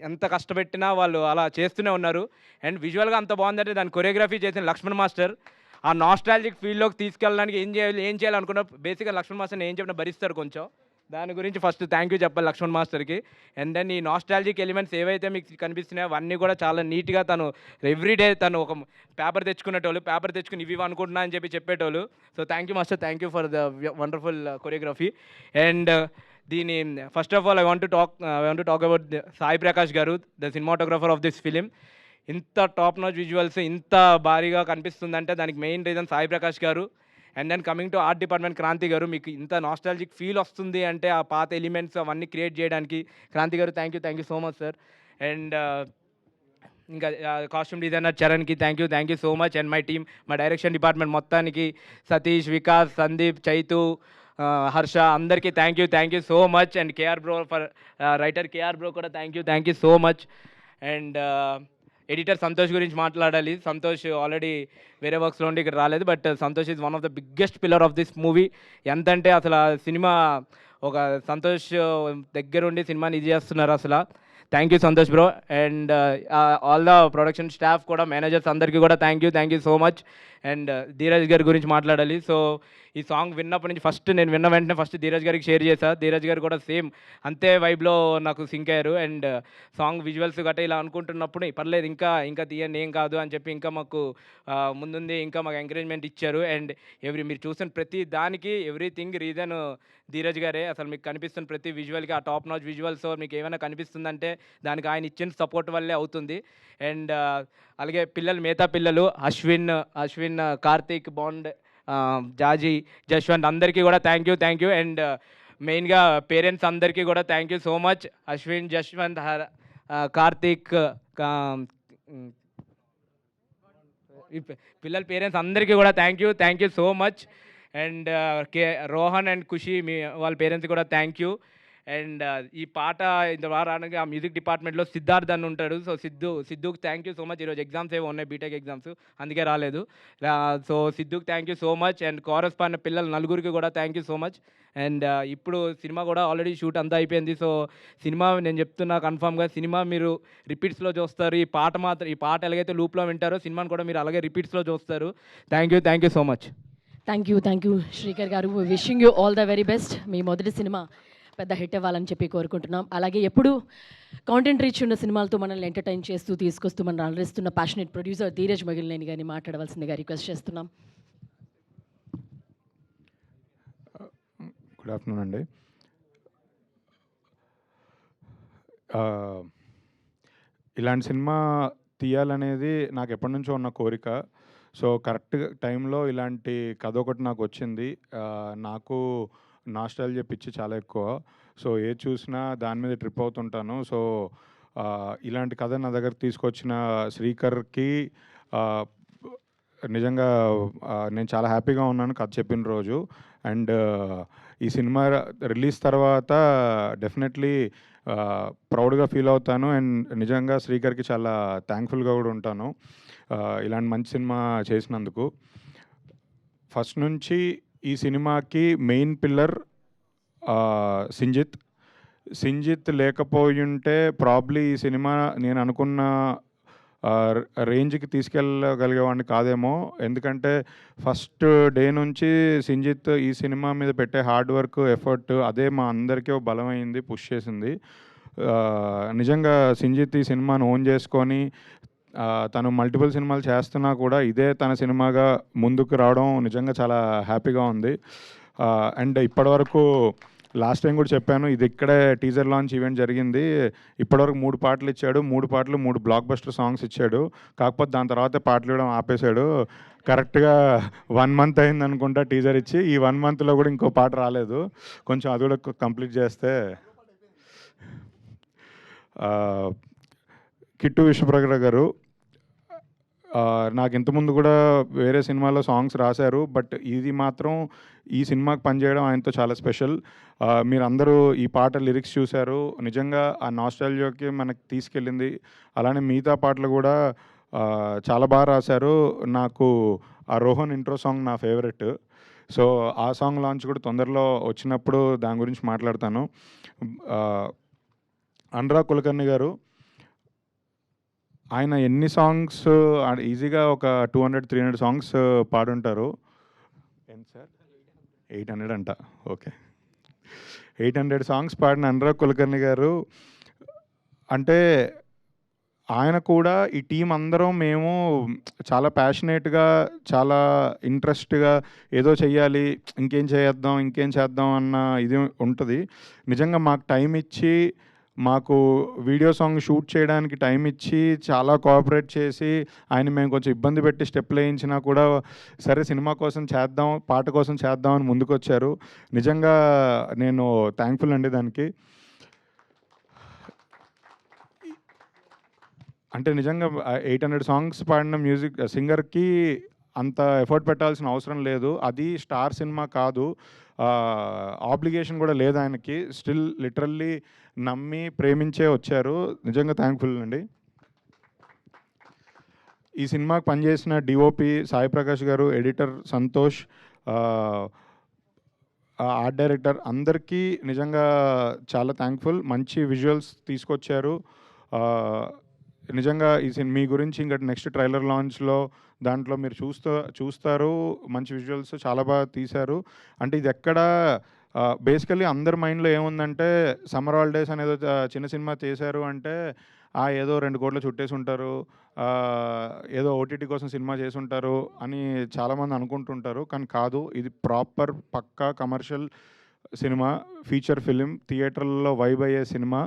ఎంత కష్టపెట్టినా వాళ్ళు అలా చేస్తూనే ఉన్నారు. అండ్ విజువల్గా అంత బాగుందంటే దాని కొరియోగ్రఫీ చేసిన లక్ష్మణ్ మాస్టర్ ఆ నాస్టాలజిక్ ఫీల్డ్లోకి తీసుకెళ్ళడానికి ఏం చేయాలనుకున్నా బేసిక్గా లక్ష్మణ్ మాస్టర్ని ఏం చెప్పినా భరిస్తారు కొంచెం. దాని గురించి ఫస్ట్ థ్యాంక్ యూ చెప్పాలి లక్ష్మణ్ మాస్టర్కి. అండ్ దెన్ ఈ నాస్టాలజిక్ ఎలిమెంట్స్ ఏవైతే మీకు కనిపిస్తున్నాయో అవన్నీ కూడా చాలా నీట్గా తను ఎవ్రీడే తను ఒక పేపర్ తెచ్చుకునేటోళ్ళు, పేపర్ తెచ్చుకుని ఇవి అనుకుంటున్నా అని చెప్పేటోళ్ళు. So thank you master, thank you for the wonderful choreography. And దీని first of all I want to talk about Sai Prakash గారు, the cinematographer of this film. ఇంత టాప్ నాచ్ విజువల్స్ ఇంత భారీగా కనిపిస్తుందంటే దానికి మెయిన్ రీజన్ సాయి ప్రకాష్ గారు. And then coming to art department Kranthi గారు. మీకు ఇంత నాస్టాలజిక్ ఫీల్ వస్తుంది అంటే ఆ పాత ఎలిమెంట్స్ అవన్నీ క్రియేట్ చేయడానికి క్రాంతి గారు thank you so much sir. And ఇంకా కాస్ట్యూమ్ డిజైనర్ చరణ్కి thank you so much. And my team, మా డైరెక్షన్ డిపార్ట్మెంట్ మొత్తానికి సతీష్, వికాస్, సందీప్, చైతు, హర్ష అందరికీ thank you so much. And KR bro for writer KR bro కూడా thank you so much. And editor Santosh గురించి మాట్లాడాలి. సంతోష్ ఆల్రెడీ వేరే వర్క్స్లో ఉండి ఇక్కడ రాలేదు, but Santosh is one of the biggest pillar of this movie. ఎంతంటే అసలు సినిమా ఒక సంతోష్ దగ్గరుండి సినిమాని ఇది చేస్తున్నారు అసలు. Thank you Santosh bro. And all the production staff కూడా, మేనేజర్స్ అందరికీ కూడా thank you so much. And Dheeraj గారి గురించి మాట్లాడాలి. సో ఈ సాంగ్ విన్నప్పటి నుంచి నేను విన్న వెంటనే ఫస్ట్ ధీరజ్ గారికి షేర్ చేశాను. ధీరజ్ గారు కూడా సేమ్ అంతే వైబ్లో నాకు సింక్ అయ్యారు. అండ్ సాంగ్ విజువల్స్ గట్రా ఇలా అనుకుంటున్నప్పుడు పర్లేదు ఇంకా తీయండి ఏం కాదు అని చెప్పి ఇంకా మాకు ముందుంది ఇంకా మాకు ఎంకరేజ్మెంట్ ఇచ్చారు. అండ్ మీరు చూసిన ప్రతి దానికి ఎవ్రీథింగ్ రీజన్ ధీరజ్ గారే. అసలు మీకు కనిపిస్తున్న ప్రతి విజువల్కి ఆ టాప్ నాచ్ విజువల్స్ మీకు ఏమైనా కనిపిస్తుందంటే దానికి ఆయన ఇచ్చిన సపోర్ట్ వల్లే అవుతుంది. అండ్ అలాగే మిగతా పిల్లలు అశ్విన్, కార్తీక్, బాండ్, జాజీ, జశ్వంత్ అందరికీ కూడా థ్యాంక్ యూ. అండ్ మెయిన్గా పేరెంట్స్ అందరికీ కూడా thank you so much. Ashwin, Jashwanth, Karthik, పిల్లల పేరెంట్స్ అందరికీ కూడా thank you so much. And Rohan and Khushi వాళ్ళ పేరెంట్స్ కూడా థ్యాంక్ యూ. అండ్ ఈ పాట ఇంత రావడానికి ఆ మ్యూజిక్ డిపార్ట్మెంట్లో సిద్ధార్థ్ అని ఉంటాడు. సో సిద్ధుకి థ్యాంక్ యూ సో మచ్. ఈరోజు ఎగ్జామ్స్ ఏవో ఉన్నాయి, బీటెక్ ఎగ్జామ్స్, అందుకే రాలేదు. సో సిద్ధుకి thank you so much. And chorus పాడిన పిల్లలు నలుగురికి కూడా thank you so much. And ఇప్పుడు సినిమా కూడా ఆల్రెడీ షూట్ అంతా అయిపోయింది. సో సినిమా నేను చెప్తున్నా కన్ఫామ్గా సినిమా మీరు రిపీట్స్లో చూస్తారు. ఈ పాట ఎలాగైతే లూప్లో వింటారో సినిమాని కూడా మీరు అలాగే రిపీట్స్లో చూస్తారు. Thank you so much. Thank you Srikar గారు. Wishing you all the very best. మీ మొదటి సినిమా పెద్ద హిట్ అవ్వాలని చెప్పి కోరుకుంటున్నాం. అలాగే ఎప్పుడు కాంటెంట్ రీచ్ ఉన్న సినిమాలతో మనల్ని ఎంటర్టైన్ చేస్తూ తీసుకొస్తూ మనల్ని అలరిస్తున్న ప్యాషనెట్ ప్రొడ్యూసర్ ధీరజ్ మగిలినేని గారిని మాట్లాడవలసిందిగా రిక్వెస్ట్ చేస్తున్నాం. గుడ్ ఆఫ్టర్నూన్ అండి. ఇలాంటి సినిమా తీయాలనేది నాకు ఎప్పటి నుంచో ఉన్న కోరిక. సో కరెక్ట్ టైంలో ఇలాంటి కథ ఒకటి నాకు వచ్చింది. నాకు నాస్టాల్జియా పిచ్చి చాలా ఎక్కువ. సో ఏది చూసినా దాని మీద ట్రిప్ అవుతుంటాను. సో ఇలాంటి కథ నా దగ్గర తీసుకొచ్చిన శ్రీకర్కి నిజంగా నేను చాలా హ్యాపీగా ఉన్నాను కథ చెప్పిన రోజు. అండ్ ఈ సినిమా రిలీజ్ తర్వాత డెఫినెట్లీ ప్రౌడ్గా ఫీల్ అవుతాను. అండ్ నిజంగా శ్రీకర్కి చాలా థ్యాంక్ఫుల్గా కూడా ఉంటాను ఇలాంటి మంచి సినిమా చేసినందుకు. ఫస్ట్ నుంచి ఈ సినిమాకి మెయిన్ పిల్లర్ సింజిత్ లేకపోయింటే ప్రాబ్లీ ఈ సినిమా నేను అనుకున్న రేంజ్కి తీసుకెళ్ళగలిగేవాడిని కాదేమో. ఎందుకంటే ఫస్ట్ డే నుంచి సింజిత్ ఈ సినిమా మీద పెట్టే హార్డ్ వర్క్, ఎఫర్ట్ అదే మా అందరికీ బలమైంది, పుష్ చేసింది. నిజంగా సింజిత్ ఈ సినిమాను ఓన్ చేసుకొని తను మల్టిపుల్ సినిమాలు చేస్తున్నా కూడా ఇదే తన సినిమాగా ముందుకు రావడం నిజంగా చాలా హ్యాపీగా ఉంది. అండ్ ఇప్పటివరకు లాస్ట్ టైం కూడా చెప్పాను, ఇది ఇక్కడే టీజర్ లాంచ్ ఈవెంట్ జరిగింది. ఇప్పటివరకు 3 పాటలు ఇచ్చాడు. 3 పాటలు 3 బ్లాక్ బస్టర్ సాంగ్స్ ఇచ్చాడు. కాకపోతే దాని తర్వాత పాటలు ఇవ్వడం ఆపేశాడు. కరెక్ట్గా 1 మంత్ అయింది అనుకుంటా టీజర్ ఇచ్చి. ఈ 1 మంత్లో కూడా ఇంకో పాట రాలేదు. కొంచెం అది కూడా కంప్లీట్ చేస్తే. కిట్టు విశ్వప్రగడ గారు నాకు ఇంతకుముందు కూడా వేరే సినిమాలో సాంగ్స్ రాశారు. బట్ ఇది మాత్రం ఈ సినిమాకి పనిచేయడం ఆయనతో చాలా స్పెషల్. మీరందరూ ఈ పాట లిరిక్స్ చూశారు. నిజంగా ఆ నాస్టాల్జియాకి మనకి తీసుకెళ్ళింది. అలానే మిగతా పాటలు కూడా చాలా బాగా రాశారు. నాకు ఆ రోహన్ ఇంట్రో సాంగ్ నా ఫేవరెట్. సో ఆ సాంగ్ లాంచ్ కూడా తొందరలో వచ్చినప్పుడు దాని గురించి మాట్లాడతాను. అనురాగ్ కులకర్ణి గారు ఆయన ఎన్ని సాంగ్స్ ఈజీగా ఒక 200-300 సాంగ్స్ పాడుంటారు. ఎంత సార్? 800 అంట. ఓకే, 800 సాంగ్స్ పాడిన అనురాగ్ కులకర్ణి గారు అంటే ఆయన కూడా ఈ టీం అందరం మేము చాలా ప్యాషనేట్గా, చాలా ఇంట్రెస్ట్గా ఏదో చెయ్యాలి, ఇంకేం చేద్దాం అన్న ఇది ఉంటుంది. నిజంగా మాకు టైం ఇచ్చి మాకు వీడియో సాంగ్ షూట్ చేయడానికి టైం ఇచ్చి చాలా కోఆపరేట్ చేసి ఆయన మేము కొంచెం ఇబ్బంది పెట్టి స్టెప్లు వేయించినా కూడా సరే సినిమా కోసం చేద్దాం, పాట కోసం చేద్దాం అని ముందుకొచ్చారు. నిజంగా నేను థ్యాంక్ఫుల్ అండి దానికి. అంటే నిజంగా 800 సాంగ్స్ పాడిన మ్యూజిక్ సింగర్కి అంత ఎఫర్ట్ పెట్టాల్సిన అవసరం లేదు. అది స్టార్ సినిమా కాదు, ఆబ్లిగేషన్ కూడా లేదు ఆయనకి. స్టిల్ లిటరల్లీ నమ్మి ప్రేమించే వచ్చారు. నిజంగా థ్యాంక్ఫుల్ అండి. ఈ సినిమాకి పనిచేసిన డిఓపి సాయి ప్రకాష్ గారు, ఎడిటర్ సంతోష్, ఆర్ట్ డైరెక్టర్ అందరికీ నిజంగా చాలా థ్యాంక్ఫుల్. మంచి విజువల్స్ తీసుకొచ్చారు. నిజంగా ఈ మీ గురించి ఇంకా నెక్స్ట్ ట్రైలర్ లాంచ్లో దాంట్లో మీరు చూస్తారు. మంచి విజువల్స్ చాలా బాగా తీశారు. అంటే ఇది ఎక్కడ బేసికలీ అందరి మైండ్లో ఏముందంటే సమ్మర్ హాలిడేస్ అనేది చిన్న సినిమా చేశారు అంటే ఏదో 2 కోట్లు చుట్టేసి ఉంటారు, ఏదో ఓటీటీ కోసం సినిమా చేసి ఉంటారు అని చాలామంది అనుకుంటుంటారు. కానీ కాదు, ఇది ప్రాపర్ పక్కా కమర్షియల్ సినిమా, ఫీచర్ ఫిలిం, థియేటర్లలో వైబ్ అయ్యే సినిమా.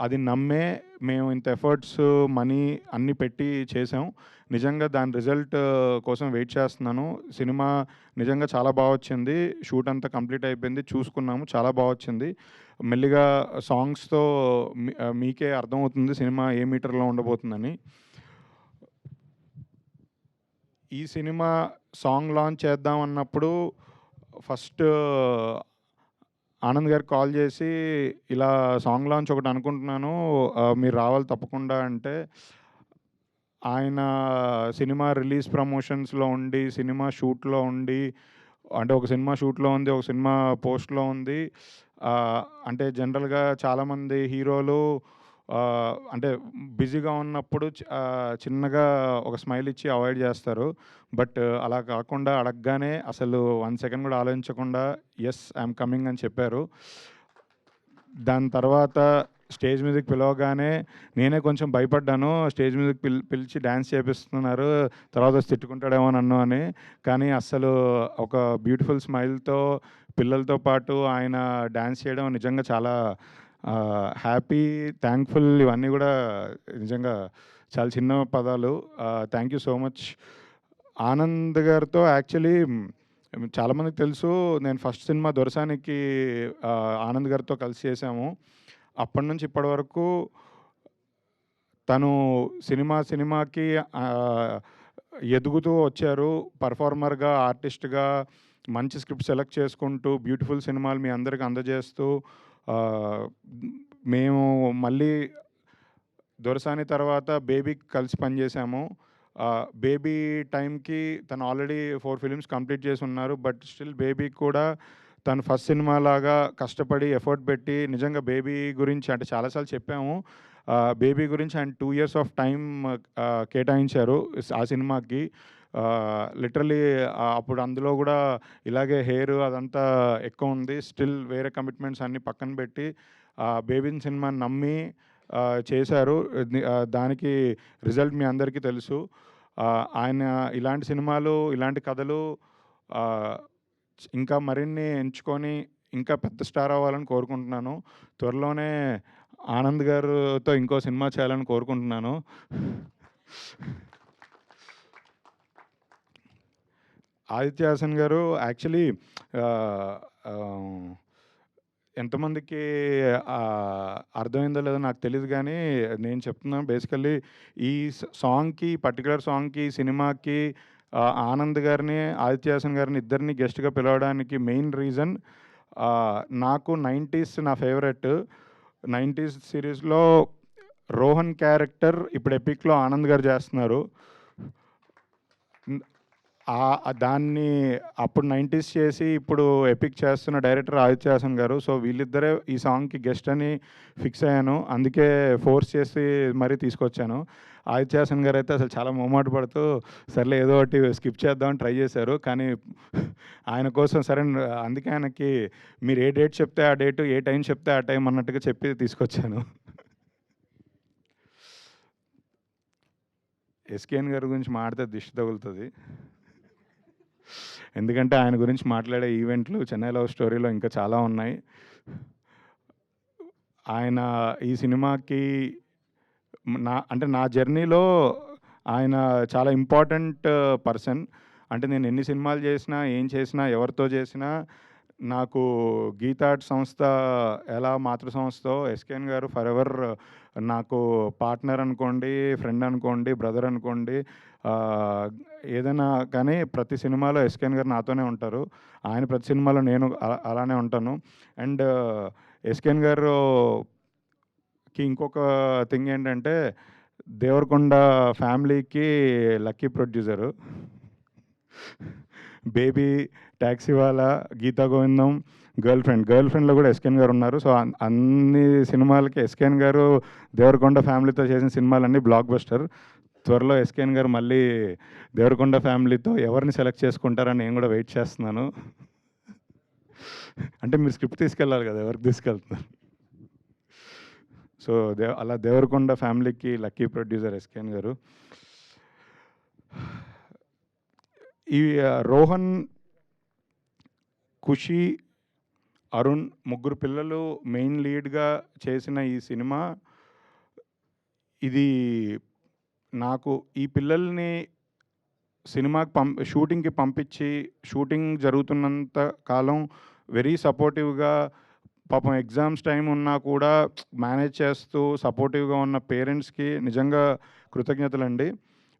అది నమ్మే మేము ఇంత ఎఫర్ట్స్, మనీ అన్నీ పెట్టి చేసాం. నిజంగా దాని రిజల్ట్ కోసం వెయిట్ చేస్తున్నాను. సినిమా నిజంగా చాలా బాగా వచ్చింది. షూట్ అంతా కంప్లీట్ అయిపోయింది, చూసుకున్నాము, చాలా బాగా వచ్చింది. మెల్లిగా సాంగ్స్తో మీకే అర్థమవుతుంది సినిమా ఏ మీటర్లో ఉండబోతుందని. ఈ సినిమా సాంగ్ లాంచ్ చేద్దాం అన్నప్పుడు ఫస్ట్ ఆనంద్ గారికి కాల్ చేసి ఇలా సాంగ్ లాంచ్ ఒకటి అనుకుంటున్నాను, మీరు రావాలి తప్పకుండా అంటే, ఆయన సినిమా రిలీజ్ ప్రమోషన్స్లో ఉండి, సినిమా షూట్లో ఉండి, అంటే ఒక సినిమా షూట్లో ఉంది, ఒక సినిమా పోస్ట్లో ఉంది. అంటే జనరల్గా చాలామంది హీరోలు అంటే బిజీగా ఉన్నప్పుడు చిన్నగా ఒక స్మైల్ ఇచ్చి అవాయిడ్ చేస్తారు. బట్ అలా కాకుండా అడగగానే అసలు 1 సెకండ్ కూడా ఆలోచించకుండా ఎస్ ఐఎమ్ కమింగ్ అని చెప్పారు. దాని తర్వాత స్టేజ్ మీదకి పిలవగానే నేనే కొంచెం భయపడ్డాను. స్టేజ్ మీదకి పిలిచి డ్యాన్స్ చేపిస్తున్నారు, తర్వాత తిట్టుకుంటాడేమో నన్ను అని. కానీ అస్సలు ఒక బ్యూటిఫుల్ స్మైల్తో పిల్లలతో పాటు ఆయన డ్యాన్స్ చేయడం నిజంగా చాలా హ్యాపీ, థ్యాంక్ఫుల్. ఇవన్నీ కూడా నిజంగా చాలా చిన్న పదాలు. Thank you so much. Anand గారితో యాక్చువల్లీ చాలామందికి తెలుసు, నేను ఫస్ట్ సినిమా దొరసానికి ఆనంద్ గారితో కలిసి చేశాము. అప్పటి నుంచి ఇప్పటి వరకు తను సినిమాకి ఎదుగుతూ వచ్చారు. పర్ఫార్మర్గా, ఆర్టిస్ట్గా మంచి స్క్రిప్ట్ సెలెక్ట్ చేసుకుంటూ బ్యూటిఫుల్ సినిమాలు మీ అందరికి అందజేస్తూ, మేము మళ్ళీ దొరసాని తర్వాత బేబీకి కలిసి పనిచేసాము. బేబీ టైంకి తను ఆల్రెడీ 4 ఫిలిమ్స్ కంప్లీట్ చేసి ఉన్నారు. బట్ స్టిల్ బేబీకి కూడా తను ఫస్ట్ సినిమా లాగా కష్టపడి ఎఫర్ట్ పెట్టి, నిజంగా బేబీ గురించి అంటే చాలాసార్లు చెప్పాము, బేబీ గురించి ఆయన 2 years ఆఫ్ టైం కేటాయించారు ఆ సినిమాకి. లిటరలీ అప్పుడు అందులో కూడా ఇలాగే హెయిర్ అదంతా ఎక్కువ ఉంది. స్టిల్ వేరే కమిట్మెంట్స్ అన్నీ పక్కన పెట్టి బేబీని సినిమాని నమ్మి చేశారు. దానికి రిజల్ట్ మీ అందరికీ తెలుసు. ఆయన ఇలాంటి సినిమాలు, ఇలాంటి కథలు ఇంకా మరిన్ని ఎంచుకొని ఇంకా పెద్ద స్టార్ అవ్వాలని కోరుకుంటున్నాను. త్వరలోనే ఆనంద్ గారితో ఇంకో సినిమా చేయాలని కోరుకుంటున్నాను. ఆదిత్య హాసన్ గారు యాక్చువల్లీ ఎంతమందికి అర్థమైందో లేదో నాకు తెలియదు, కానీ నేను చెప్తున్నాను. బేసికల్లీ ఈ సాంగ్కి, పర్టికులర్ సాంగ్కి, సినిమాకి ఆనంద్ గారిని, ఆదిత్య హాసన్ గారిని ఇద్దరిని గెస్ట్గా పిలవడానికి మెయిన్ రీజన్, నాకు 90s నా ఫేవరెట్. 90s సిరీస్లో రోహన్ క్యారెక్టర్ ఇప్పుడు ఎపిక్లో ఆనంద్ గారు చేస్తున్నారు. దాన్ని అప్పుడు 90s చేసి ఇప్పుడు ఎపిక్ చేస్తున్న డైరెక్టర్ ఆదిత్య హాసన్ గారు. సో వీళ్ళిద్దరే ఈ సాంగ్కి గెస్ట్ అని ఫిక్స్ అయ్యాను. అందుకే ఫోర్స్ చేసి మరీ తీసుకొచ్చాను. ఆదిత్య హాసన్ గారు అయితే అసలు చాలా మొహమాట పడుతూ సర్లే ఏదో ఒకటి స్కిప్ చేద్దామని ట్రై చేశారు. కానీ ఆయన కోసం సరే, అందుకే ఆయనకి మీరు ఏ డేట్ చెప్తే ఆ డేటు, ఏ టైం చెప్తే ఆ టైం అన్నట్టుగా చెప్పి తీసుకొచ్చాను. ఎస్కేఎన్ గారి గురించి మాట్లాడితే దిష్టి తగులుతుంది. ఎందుకంటే ఆయన గురించి మాట్లాడే ఈవెంట్లు చెన్నై లవ్ స్టోరీలో ఇంకా చాలా ఉన్నాయి. ఆయన ఈ సినిమాకి నా జర్నీలో ఆయన చాలా ఇంపార్టెంట్ పర్సన్. అంటే నేను ఎన్ని సినిమాలు చేసినా, ఏం చేసినా, ఎవరితో చేసినా నాకు గీతా ఆర్ట్ సంస్థ ఎలా మాతృ సంస్థో ఎస్కేఎన్ గారు ఫర్ ఎవర్ నాకు పార్ట్నర్ అనుకోండి, ఫ్రెండ్ అనుకోండి, బ్రదర్ అనుకోండి, ఏదైనా కానీ ప్రతి సినిమాలో ఎస్కేఎన్ గారు నాతోనే ఉంటారు. ఆయన ప్రతి సినిమాలో నేను అలానే ఉంటాను. అండ్ ఎస్కేఎన్ గారుకి ఇంకొక థింగ్ ఏంటంటే దేవరకొండ ఫ్యామిలీకి lucky producer. Baby, Taxiwaala, Geetha Govindam, girl ఫ్రెండ్లో కూడా ఎస్కేఎన్ గారు ఉన్నారు. సో అన్ని సినిమాలకి ఎస్కేఎన్ గారు దేవరకొండ ఫ్యామిలీతో చేసిన సినిమాలన్నీ బ్లాక్ బస్టర్. త్వరలో ఎస్కేఎన్ గారు మళ్ళీ దేవరకొండ ఫ్యామిలీతో ఎవరిని సెలెక్ట్ చేసుకుంటారని నేను కూడా వెయిట్ చేస్తున్నాను. అంటే మీరు స్క్రిప్ట్ తీసుకెళ్ళాలి కదా, ఎవరికి తీసుకెళ్తున్నారు? సో అలా దేవరకొండ ఫ్యామిలీకి లక్కీ ప్రొడ్యూసర్ ఎస్కేఎన్ గారు. ఈ రోహన్, ఖుషి, అరుణ్ ముగ్గురు పిల్లలు మెయిన్ లీడ్గా చేసిన ఈ సినిమా, ఇది నాకు ఈ పిల్లల్ని సినిమాకి షూటింగ్కి పంపించి షూటింగ్ జరుగుతున్నంత కాలం వెరీ సపోర్టివ్గా, పాపం ఎగ్జామ్స్ టైం ఉన్నా కూడా మేనేజ్ చేస్తూ సపోర్టివ్గా ఉన్న పేరెంట్స్కి నిజంగా కృతజ్ఞతలండి.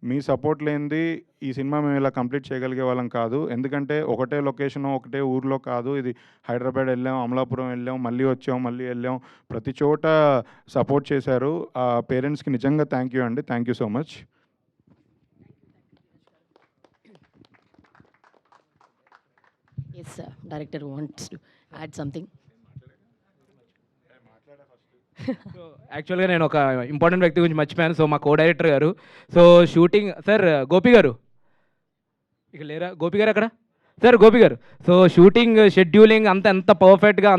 మీ సపోర్ట్ లేనిది ఈ సినిమా మేము ఇలా కంప్లీట్ చేయగలిగే వాళ్ళం కాదు. ఎందుకంటే ఒకటే లొకేషను, ఒకటే ఊర్లో కాదు. ఇది హైదరాబాద్ వెళ్ళాం, అమలాపురం వెళ్ళాం, మళ్ళీ వచ్చాం, మళ్ళీ వెళ్ళాం, ప్రతి చోట సపోర్ట్ చేశారు. ఆ పేరెంట్స్కి నిజంగా థ్యాంక్ యూ అండి. Thank you so much. Yes director wants to add something. So యాక్చువల్గా నేను ఒక ఇంపార్టెంట్ వ్యక్తి గురించి మర్చిపోయాను. సో మా కో డైరెక్టర్ గారు, సో షూటింగ్ సార్ గోపి గారు ఇక లేరా? గోపి గారు అక్కడ సార్, గోపి గారు. సో షూటింగ్ షెడ్యూలింగ్ అంతా ఎంత పర్ఫెక్ట్గా,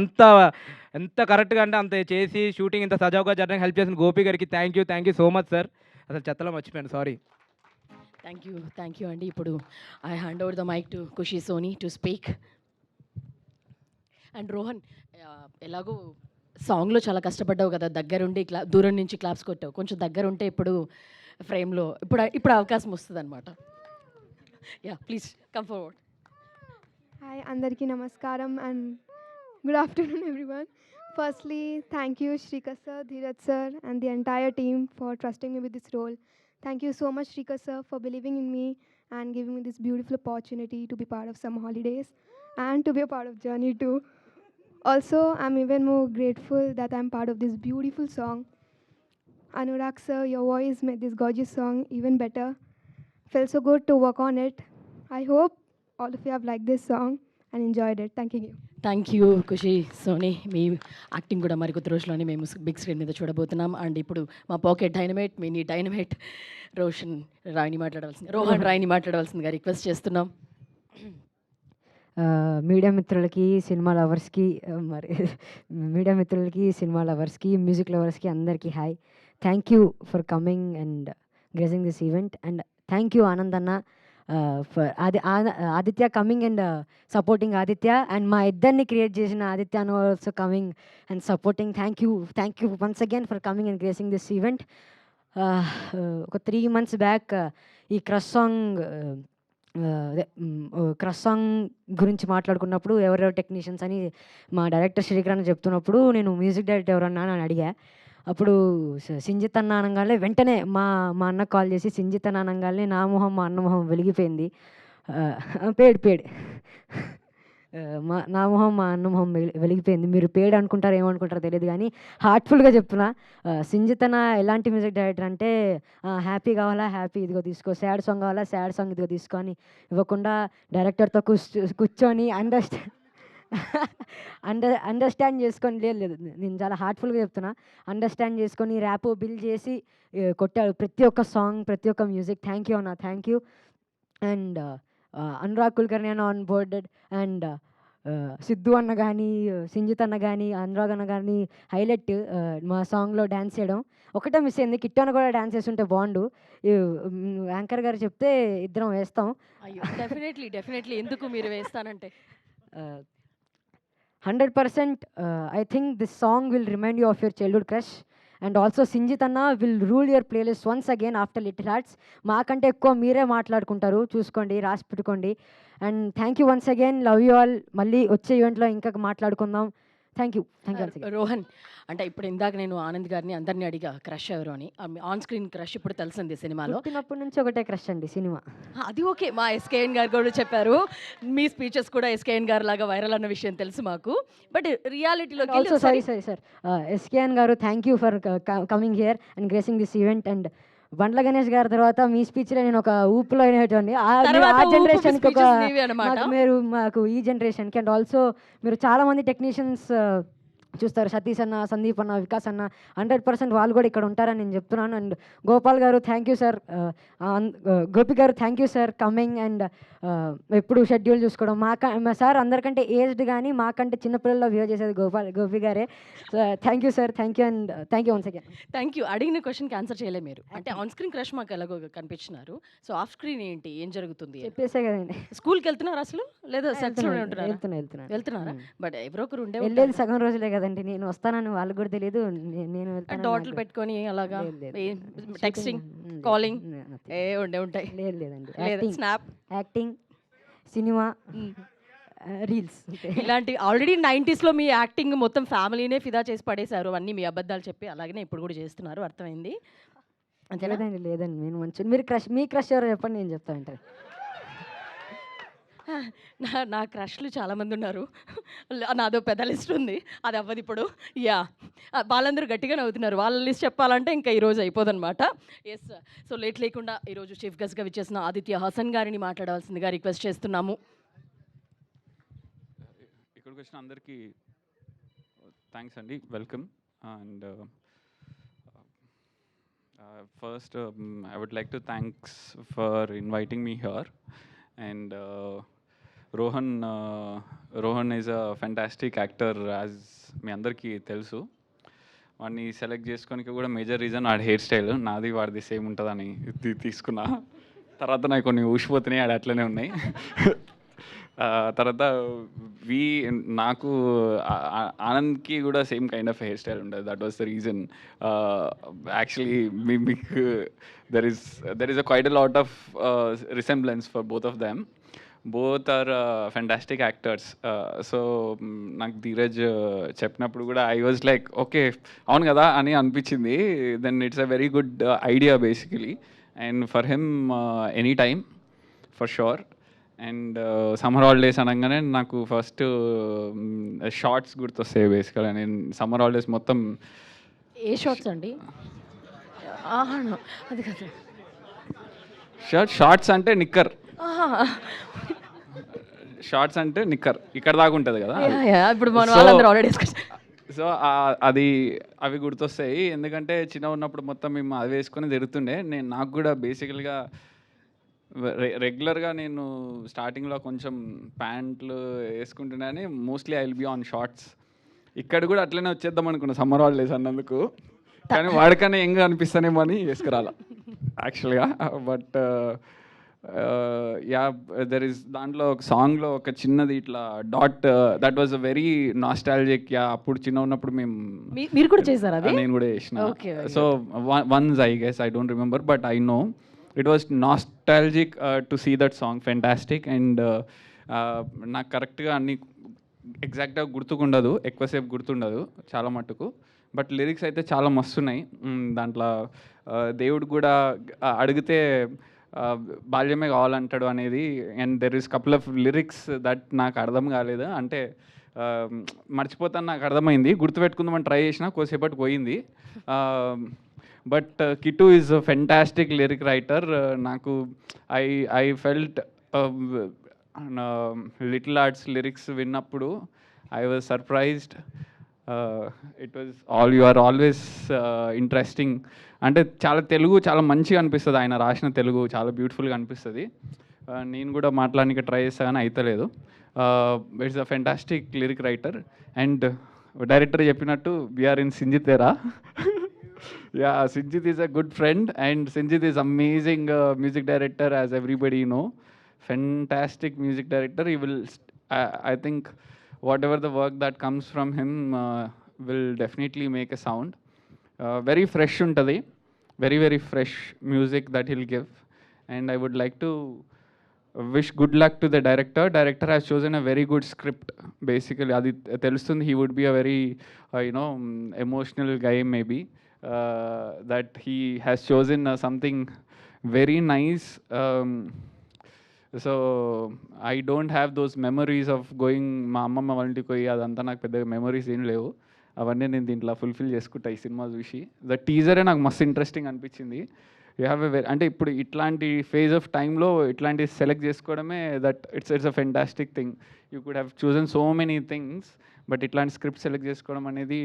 ఎంత కరెక్ట్గా అంటే అంత చేసి షూటింగ్ ఇంత సజావుగా జరగడానికి హెల్ప్ చేసిన గోపి గారికి thank you so much sir. అసలు చెత్తలో మర్చిపోయాను, సారీ. థ్యాంక్ యూ అండి. ఇప్పుడు I hand over the mike to Khushi Soni to speak. And Rohan, ఎలాగో సాంగ్లో చాలా కష్టపడ్డావు కదా, దగ్గరుండి దూరం నుంచి క్లాప్స్ కొట్టావు. కొంచెం దగ్గర ఉంటే ఇప్పుడు ఫ్రేమ్లో ఇప్పుడు అవకాశం వస్తుంది అనమాట. Yeah please come forward. Hi, అందరికీ నమస్కారం and good afternoon everyone. Firstly, thank you Shrikar sir, Dheeraj sir and the entire team for trusting me with this role. Thank you so much Shrikar sir for believing in me and giving me this beautiful opportunity to be part of Summer Holidays and to be a part of Journey too. Also, I'm even more grateful that I'm part of this beautiful song. Anurag sir, your voice made this gorgeous song even better. Felt so good to work on it. I hope all of you have liked this song and enjoyed it. Thank you. Thank you Khushi Soni. మీ యాక్టింగ్ కూడా మరికొద్ది రోజుల్లోనే మేము బిగ్ స్క్రీన్ మీద చూడబోతున్నాం. అండ్ ఇప్పుడు మా pocket dynamite, mini dynamite Rohan రాయ్ని మాట్లాడవలసిందిగా రిక్వెస్ట్ చేస్తున్నాం. మీడియా మిత్రులకి, సినిమా లవర్స్కి, మ్యూజిక్ లవర్స్కి అందరికీ hi. Thank you for coming and gracing this event. And thank you Anand అన్న for Aditya coming and supporting Aditya, and మా ఇద్దరిని క్రియేట్ చేసిన Aditya also coming and supporting. Thank you once again for coming and gracing this event. ఒక 3 months బ్యాక్ ఈ క్రష్ సాంగ్ గురించి మాట్లాడుకున్నప్పుడు ఎవరెవరు టెక్నీషియన్స్ అని మా డైరెక్టర్ శ్రీకర్ అన్న చెప్తున్నప్పుడు నేను మ్యూజిక్ డైరెక్టర్ ఎవరన్నా అని అడిగా. అప్పుడు సింజిత్ అన్న అనగానే వెంటనే మా అన్న కాల్ చేసి సింజిత్ అన్న అనగానే నా మొహం మా అన్న మొహం వెలిగిపోయింది. పేడ్ నా మొహం మా అన్న మొహం వెలిగిపోయింది. మీరు పేడ్ అనుకుంటారు, ఏమనుకుంటారో తెలియదు కానీ హార్ట్ఫుల్గా చెప్తున్నా. సింజిత్ అన్న ఎలాంటి మ్యూజిక్ డైరెక్టర్ అంటే హ్యాపీ కావాలా హ్యాపీ ఇదిగో తీసుకో, సాడ్ సాంగ్ కావాలా సాడ్ సాంగ్ ఇదిగో తీసుకో అని ఇవ్వకుండా డైరెక్టర్తో కూర్చొని అండర్స్టాండ్ చేసుకొని, లేదు నేను చాలా హార్ట్ఫుల్గా చెప్తున్నా, అండర్స్టాండ్ చేసుకొని ర్యాప్ బిల్డ్ చేసి కొట్టాడు ప్రతి ఒక్క సాంగ్, ప్రతి ఒక్క మ్యూజిక్. థ్యాంక్ యూ అన్న, thank you. And Anurag Kulkarni అన్న ఆన్ బోర్డెడ్, అండ్ సిద్ధు అన్న కానీ, సింజిత్ అన్న కానీ, అనురాగ్ అన్న కానీ హైలైట్ మా సాంగ్లో డ్యాన్స్ చేయడం. ఒకటే మిస్ అయింది, కిట్టు అన్న కూడా డ్యాన్స్ చేస్తుంటే బాగుండు. యాంకర్ గారు చెప్తే ఇద్దరం వేస్తాం. డెఫినెట్లీ ఎందుకు మీరు వేస్తానంటే 100% I think this song will remind you of your childhood crush. And also Sinjith అన్న will rule your playlist once again after little hearts. మాకంటే ఎక్కువ మీరే మాట్లాడుకుంటారు, చూసుకోండి, రాసి పెట్టుకోండి. And thank you once again, love you all. మళ్ళీ వచ్చే ఈవెంట్లో ఇంకా మాట్లాడుకుందాం. Thank you Rohan. అంటే ఇప్పుడు ఇందాక నేను ఆనంద్ గారిని అందరినీ అడిగా క్రష్ ఎవరు అని. ఆన్ స్క్రీన్ క్రష్ ఇప్పుడు తెలిసింది సినిమాలో. పుట్టినప్పటి నుంచి ఒకటే క్రష్ అండి సినిమా. అది ఓకే, మా ఎస్కేఎన్ గారు కూడా చెప్పారు. మీ స్పీచెస్ కూడా ఎస్కేఎన్ గారు లాగా వైరల్ అన్న విషయం తెలుసు మాకు. బట్ రియాలిటీలో ఆల్సో సారీ సార్ ఎస్కేఎన్ గారు, thank you for coming here and gracing this event. And Bandla Ganesh గారి తర్వాత మీ స్పీచ్లో నేను ఒక ఊపులో అయినటువంటి ఆ జనరేషన్కి ఒక మాకు ఈ జనరేషన్కి. అండ్ ఆల్సో మీరు చాలామంది టెక్నీషియన్స్ చూస్తారు, సతీష్ అన్న, సందీప్ అన్న, వికాస్ అన్న, 100% వాళ్ళు కూడా ఇక్కడ ఉంటారని నేను చెప్తున్నాను. అండ్ గోపాల్ గారు థ్యాంక్ యూ సార్, గోపి గారు thank you sir coming. And ఎప్పుడు షెడ్యూల్ చూసుకోవడం. మా సార్ అందరికంటే ఏజ్డ్ కానీ మాకంటే చిన్నపిల్లల్లో బిహేవ్ చేసేది గోపి గారే. So thank you sir, thank you. And thank you once again. Thank you. అడిగిన క్వశ్చన్కి ఆన్సర్ చేయలేదు మీరు. అంటే ఆన్ స్క్రీన్ క్రష్ మాకు ఎలాగో కనిపించినారు. సో ఆఫ్ స్క్రీన్ ఏంటి, ఏం జరుగుతుంది? చెప్పేసే కదండి. స్కూల్కి వెళ్తున్నారు అసలు, లేదా సెట్స్లోనే వెళ్తున్నారా? బట్ ఎవరో ఒకరు ఉండే వెళ్ళేది సగం రోజులే కదండి, నేను వస్తానని వాళ్ళకి కూడా తెలియదు. నేను డాట్లు పెట్టుకొని అలాగా టెక్స్టింగ్, కాలింగ్ ఉండే ఉంటాయి. లేదండి, స్నాప్, యాక్టింగ్, సినిమా, రీల్స్, ఇలాంటి ఆల్రెడీ 90s లో మీ యాక్టింగ్ మొత్తం ఫ్యామిలీనే ఫిదా చేసి పడేశారు. అన్నీ మీ అబద్ధాలు చెప్పి అలాగనే ఇప్పుడు కూడా చేస్తున్నారు, అర్థమైంది. అంతేలేదండి. లేదండి, నేను మంచి మీరు క్రష్, మీ క్రష్ ఎవరో చెప్పండి, నేను చెప్తా ఉంటాను. నా క్రష్లు చాలామంది ఉన్నారు, నాదో పెద్ద లిస్ట్ ఉంది, అది అవ్వదు ఇప్పుడు. యా, వాళ్ళందరూ గట్టిగా నవ్వుతున్నారు. వాళ్ళ లిస్ట్ చెప్పాలంటే ఇంకా ఈరోజు అయిపోదన్నమాట. ఎస్, సో లేట్ లేకుండా ఈరోజు చీఫ్ గెస్ట్గా విచ్చేసిన ఆదిత్య హాసన్ గారిని మాట్లాడవలసిందిగా రిక్వెస్ట్ చేస్తున్నాము. ఇక్కడికి వచ్చిన అందరికీ థ్యాంక్స్ అండి, welcome. And first I would like to thanks for inviting me here. And Rohan is a fantastic actor, as మీ అందరికీ తెలుసు. వాడిని సెలెక్ట్ చేసుకోనికి కూడా మేజర్ రీజన్ వాడి హెయిర్ స్టైల్. నాది వాడిది సేమ్ ఉంటుందని తీసుకున్నా. తర్వాత నాకు కొన్ని ఊసిపోతున్నాయి, ఆడ అట్లనే ఉన్నాయి. తర్వాత నాకు ఆనంద్కి కూడా same kind of hair style ఉంటుంది. That was the reason. Actually మీకు there is a quite a lot of resemblance for both of them. Both are fantastic actors. So నాకు ధీరజ్ చెప్పినప్పుడు కూడా ఐ వాజ్ లైక్ ఓకే, అవును కదా అని అనిపించింది. Then it's a very good idea basically. And for him any time for sure. And summer holidays అనగానే నాకు ఫస్ట్ షార్ట్స్ గుర్తొస్తాయి బేసికల్గా. నేను సమ్మర్ హాలిడేస్ మొత్తం ఏ షార్ట్స్ అండి? అది కదా, షార్ట్స్ అంటే నిక్కర్, షార్ట్స్ అంటే నిక్కర్ ఇక్కడ దాకా ఉంటుంది కదా. ఇప్పుడు మన వాళ్ళందరూ ఆల్రెడీ సో అది అవి గుర్తొస్తాయి. ఎందుకంటే చిన్న ఉన్నప్పుడు మొత్తం మేము అది వేసుకొని తిరుగుతుండే. నాకు కూడా బేసికల్గా రెగ్యులర్గా నేను స్టార్టింగ్లో కొంచెం ప్యాంట్లు వేసుకుంటున్నాను, mostly I will be on shorts. ఇక్కడ కూడా అట్లనే వచ్చేద్దాం అనుకున్నా సమ్మర్ హాలిడేస్ అన్నందుకు, కానీ వాడికన్నా ఎంగా అనిపిస్తానేమో అని వేసుకురాల యాక్చువల్గా. బట్ యా, దెర్ ఇస్ దాంట్లో ఒక సాంగ్లో ఒక చిన్నది ఇట్లా that, that was a very nostalgic. Yeah, అప్పుడు చిన్న ఉన్నప్పుడు మీరు కూడా చేశారు, నేను కూడా చేసిన. So once I guess, I don't remember, but I know it was nostalgic to see that song. Fantastic. And నాకు కరెక్ట్గా అన్ని ఎగ్జాక్ట్గా గుర్తుకుండదు, ఎక్కువసేపు గుర్తుండదు చాలా మట్టుకు. బట్ లిరిక్స్ అయితే చాలా మస్తున్నాయి దాంట్లో. దేవుడు కూడా అడిగితే బాల్యమే కావాలంటాడు అనేది. And there is couple of lyrics that నాకు అర్థం కాలేదు, అంటే మర్చిపోతాను, నాకు అర్థమైంది, గుర్తుపెట్టుకుందామని ట్రై చేసినా కొద్దిసేపటి పోయింది. But Kittu is a fantastic lyric writer. నాకు I felt little hearts lyrics విన్నప్పుడు I was surprised. It was you are always interesting. అంటే చాలా తెలుగు చాలా మంచిగా అనిపిస్తుంది, ఆయన రాసిన తెలుగు చాలా బ్యూటిఫుల్గా అనిపిస్తుంది. నేను కూడా మాట్లాడడానికి ట్రై చేస్తా కానీ అవుతలేదు. It's a fantastic lyric writer. And director చెప్పినట్టు we're in Sinjith era. Yeah, Sinjith is a good friend and Sinjith is amazing music director, as everybody know. Fantastic music director. ఈ will, I think whatever the work that comes from him will definitely make a sound. Very fresh untadi, very fresh music that he'll give. And I would like to wish good luck to the director. Director has chosen a very good script. Basically, adi telustundi, he would be a very emotional guy maybe. That he has chosen something very nice. So I don't have those memories of going మా అమ్మమ్మ వాళ్ళ ఇంటికి పోయి అదంతా నాకు పెద్దగా మెమరీస్ ఏం లేవు. అవన్నీ నేను దీంట్లో ఫుల్ఫిల్ చేసుకుంటా ఈ సినిమా చూసి. ద టీజరే నాకు మస్తు ఇంట్రెస్టింగ్ అనిపించింది. యూ హ్యావ్ ఎ అంటే ఇప్పుడు ఇట్లాంటి ఫేజ్ ఆఫ్ టైంలో ఇట్లాంటి సెలెక్ట్ చేసుకోవడమే that it's a fantastic thing. You could have chosen so many things, but ఇట్లాంటి స్క్రిప్ట్ సెలెక్ట్ చేసుకోవడం అనేది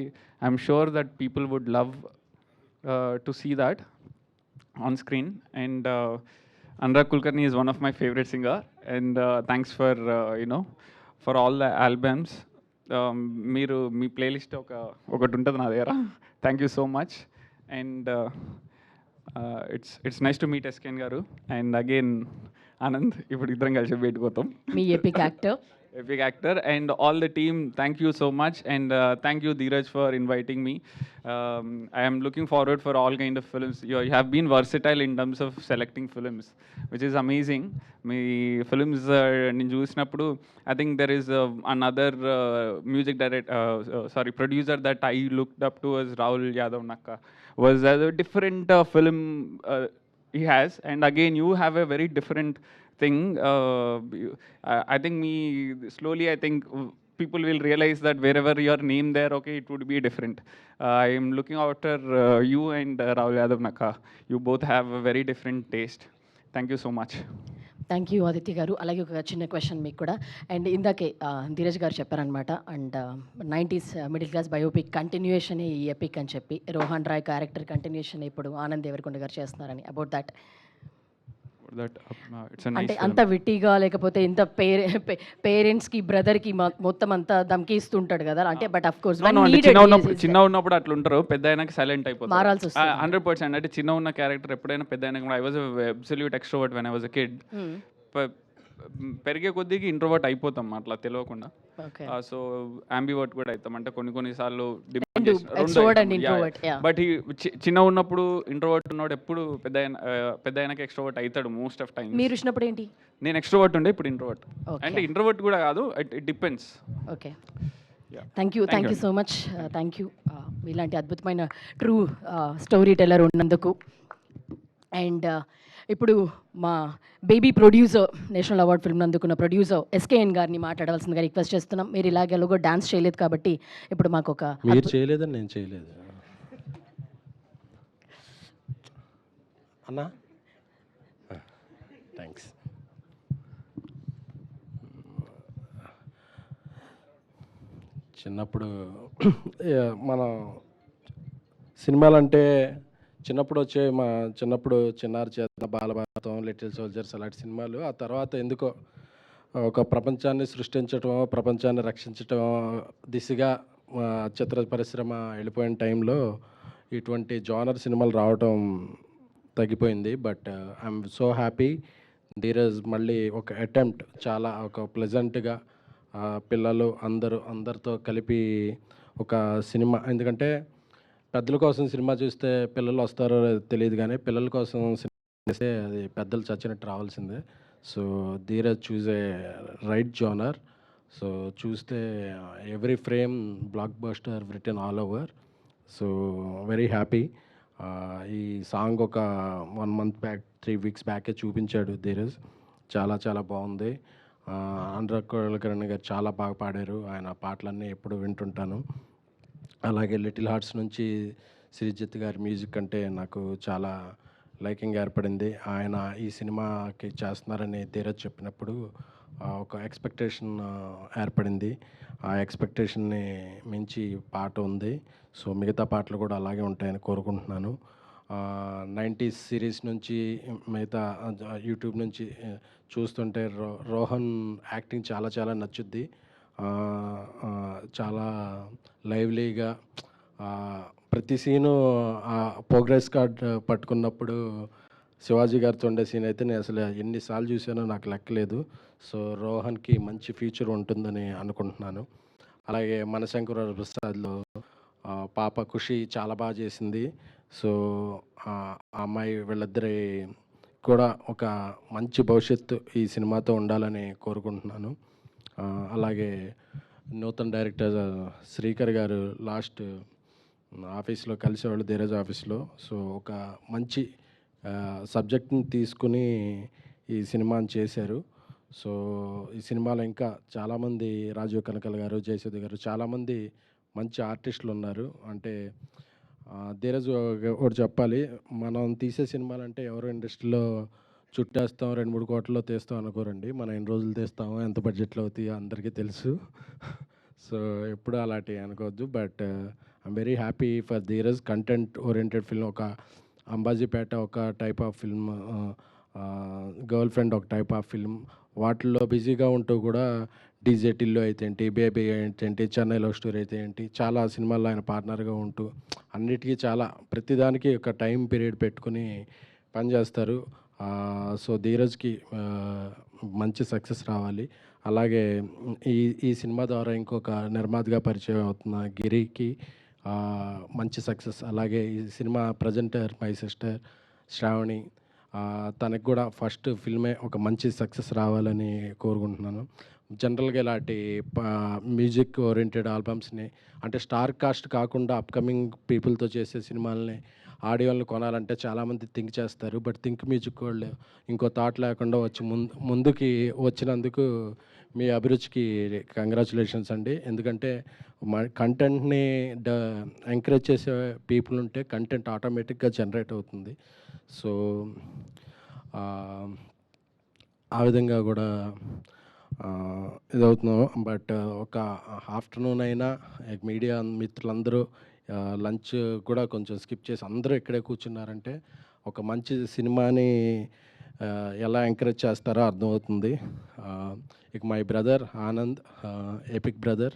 I'm sure that people would love to see that on screen. And Anurag Kulkarni is one of my favorite singer, and thanks for for all the albums. మీరు మీ ప్లేలిస్ట్ ఒకటి ఉంటుంది నా దగ్గర. Thank you so much. And it's nice to meet SKN గారు అండ్ అగైన్ ఆనంద్. ఇప్పుడు ఇద్దరం కలిసి పెట్టుకోతాం. మీ epic actor Epic actor and all the team, thank you so much, and thank you Dheeraj for inviting me. I am looking forward for all kind of films. You have been versatile in terms of selecting films, which is amazing. Me films నేను చూసినప్పుడు I think there is another music producer that I looked up to as Rahul Yadav Nakka. Was a different film he has, and again you have a very different thing. I think slowly I think people will realize that wherever your name there, okay, it would be different. I am looking after you and Rahul Yadav Nakka. You both have a very different taste. Thank you so much. Thank you Aditya గారు. అలాగే ఒక చిన్న క్వశ్చన్ మీకు కూడా. అండ్ ఇందాకే ధీరజ్ గారు చెప్పారనమాట, and 90s middle class biopic continuation ఈ ఎపిక్ అని చెప్పి, రోహన్ రాయ్ క్యారెక్టర్ కంటిన్యూషన్ ఇప్పుడు ఆనంద్ దేవరకొండ గారు చేస్తున్నారని. అబౌట్ దట్ అంటే అంత విట్టిగా లేకపోతే ఇంత పేరెంట్స్కి బ్రదర్కి మొత్తం అంతా ధమ్కిస్తుంటాడు కదా అంటే. బట్ అఫ్ కోర్స్ చిన్న ఉన్నప్పుడు అట్లా ఉంటారు, పెద్ద అయినాక సైలెంట్ అయిపోతారు. మారాల్సి వస్తుంది 100%. అంటే చిన్న ఉన్న క్యారెక్టర్ ఎప్పుడైనా పెద్ద అయినా I was absolute extrovert when I was a kid. పెరిగే కొద్దిగా ఇంట్రోవర్ట్ అయిపోతాం అట్లా తెలియకుండా. సో అంబివర్ట్ కూడా అవుతాం, అంటే కొన్నిసార్లు బట్ చిన్న ఉన్నప్పుడు ఇంట్రోవర్ట్ ఉన్నవాడు ఎప్పుడు పెద్ద అయినాక ఎక్స్ట్రోవర్ట్ అవుతాడు మోస్ట్ ఆఫ్ టైం. మీరు వచ్చినప్పుడు ఏంటి? నేను ఎక్స్ట్రోవర్ట్ ఉండే, ఇప్పుడు ఇంట్రోవర్ట్. అంటే ఇంట్రోవర్ట్ కూడా కాదు, it depends. Okay, thank you so much. Thank you ఇలాంటి అద్భుతమైన ట్రూ స్టోరీ టెల్లర్ ఉన్నందుకు. అండ్ ఇప్పుడు మా baby producer, national award film అందుకున్న ప్రొడ్యూసర్ ఎస్కేఎన్ గారిని మాట్లాడవలసిందిగా రిక్వెస్ట్ చేస్తున్నాం. మీరు ఇలాగ ఎలాగో డాన్స్ చేయలేదు కాబట్టి ఇప్పుడు మాకు ఒక మీరు చేయలేదని నేను చేయలేదు అన్నా. థ్యాంక్స్. చిన్నప్పుడు మన సినిమాలంటే చిన్నప్పుడు చిన్నారి చేతన, బాలభారతం, లిటిల్ సోల్జర్స్ అలాంటి సినిమాలు. ఆ తర్వాత ఎందుకో ఒక ప్రపంచాన్ని సృష్టించడం, ప్రపంచాన్ని రక్షించడం దిశగా చిత్ర పరిశ్రమ వెళ్ళిపోయిన టైంలో ఇటువంటి జానర్ సినిమాలు రావటం తగ్గిపోయింది. But I'm so happy Dheeraj మళ్ళీ ఒక అటెంప్ట్, చాలా ఒక ప్లెజెంట్గా పిల్లలు అందరితో కలిపి ఒక సినిమా. ఎందుకంటే పెద్దల కోసం సినిమా చూస్తే పిల్లలు వస్తారో తెలియదు, కానీ పిల్లల కోసం సినిమా చేస్తే అది పెద్దలు చచ్చినట్టు రావాల్సిందే. So Dheeraj choose a right genre. So చూస్తే every frame blockbuster return all over. So very happy. ఈ సాంగ్ ఒక 1 month బ్యాక్ 3 weeks బ్యాకే చూపించాడు ధీరజ్. చాలా బాగుంది. అనురాగ్ కులకర్ణి గారు చాలా బాగా పాడారు. ఆయన పాటలన్నీ ఎప్పుడు వింటుంటాను. అలాగే లిటిల్ హార్ట్స్ నుంచి శ్రీజిత్ గారి మ్యూజిక్ అంటే నాకు చాలా లైకింగ్ ఏర్పడింది. ఆయన ఈ సినిమాకి చేస్తున్నారని ధీరజ్ చెప్పినప్పుడు ఒక ఎక్స్పెక్టేషన్ ఏర్పడింది. ఆ ఎక్స్పెక్టేషన్ని మించి పాట ఉంది. సో మిగతా పాటలు కూడా అలాగే ఉంటాయని కోరుకుంటున్నాను. 90s సిరీస్ నుంచి మిగతా యూట్యూబ్ నుంచి చూస్తుంటే రోహన్ యాక్టింగ్ చాలా నచ్చుద్ది. చాలా లైవ్లీగా ప్రతి సీను ప్రోగ్రెస్ కార్డ్ పట్టుకున్నప్పుడు శివాజీ గారితో ఉండే సీన్ అయితే నేను అసలు ఎన్నిసార్లు చూసానో నాకు లెక్కలేదు. సో రోహన్కి మంచి ఫ్యూచర్ ఉంటుందని అనుకుంటున్నాను. అలాగే మనశంకర ప్రసాద్లో పాప ఖుషి చాలా బాగా చేసింది. సో ఆ అమ్మాయి వీళ్ళిద్దరి కూడా ఒక మంచి భవిష్యత్తు ఈ సినిమాతో ఉండాలని కోరుకుంటున్నాను. అలాగే నూతన డైరెక్టర్ శ్రీకర్ గారు లాస్ట్ ఆఫీస్లో కలిసేవాళ్ళు ధీరజ్ ఆఫీస్లో. సో ఒక మంచి సబ్జెక్ట్ని తీసుకుని ఈ సినిమాని చేశారు. సో ఈ సినిమాలో ఇంకా చాలామంది రాజీవ్ కనకల్ గారు, జయసుధ గారు చాలామంది మంచి ఆర్టిస్టులు ఉన్నారు. అంటే ధీరజ్ ఒకటి చెప్పాలి, మనం తీసే సినిమాలంటే ఎవరో ఇండస్ట్రీలో చుట్టేస్తాం 2-3 కోట్లలో తీస్తాం అనుకోరండి. మనం ఎన్ని రోజులు తీస్తామో ఎంత బడ్జెట్లో అవుతాయో అందరికీ తెలుసు. సో ఎప్పుడు అలాంటి అనుకోవద్దు. But I'm very happy for Dheeraj. Content oriented film, ఒక అంబాజీపేట ఒక type of film, girl friend ఒక టైప్ ఆఫ్ ఫిల్మ్, వాటిల్లో బిజీగా ఉంటూ కూడా డీజే టిల్లు అయితే ఏంటి, బేబీ అయితే ఏంటి, చెన్నై లవ్ స్టోరీ అయితే ఏంటి, చాలా సినిమాల్లో ఆయన పార్ట్నర్గా ఉంటూ అన్నిటికీ చాలా ప్రతిదానికి ఒక టైం పీరియడ్ పెట్టుకుని పనిచేస్తారు. సో ధీరజ్కి మంచి సక్సెస్ రావాలి. అలాగే ఈ సినిమా ద్వారా ఇంకొక నిర్మాతగా పరిచయం అవుతున్న గిరికి మంచి సక్సెస్. అలాగే ఈ సినిమా ప్రజెంటర్ మై సిస్టర్ శ్రావణి, తనకు కూడా ఫస్ట్ ఫిల్మే ఒక మంచి సక్సెస్ రావాలని కోరుకుంటున్నాను. జనరల్గా ఇలాంటి మ్యూజిక్ ఓరియంటెడ్ ఆల్బమ్స్ని, అంటే స్టార్ కాస్ట్ కాకుండా అప్కమింగ్ పీపుల్తో చేసే సినిమాలని, ఆడియోలను కొనాలంటే చాలామంది థింక్ చేస్తారు. బట్ థింక్ మ్యూజిక్ వాళ్ళు ఇంకో థాట్ లేకుండా వచ్చి ముందుకి వచ్చినందుకు మీ అభిరుచికి కంగ్రాచులేషన్స్ అండి. ఎందుకంటే కంటెంట్ని ఎంకరేజ్ చేసే పీపుల్ ఉంటే కంటెంట్ ఆటోమేటిక్గా జనరేట్ అవుతుంది. సో ఆ విధంగా కూడా ఇదవుతున్నాం. బట్ ఒక ఆఫ్టర్నూన్ అయినా మీడియా మిత్రులందరూ లంచ్ కూడా కొంచెం స్కిప్ చేసి అందరూ ఇక్కడే కూర్చున్నారంటే ఒక మంచి సినిమాని ఎలా ఎంకరేజ్ చేస్తారో అర్థమవుతుంది. ఇక my brother Anand, epic brother,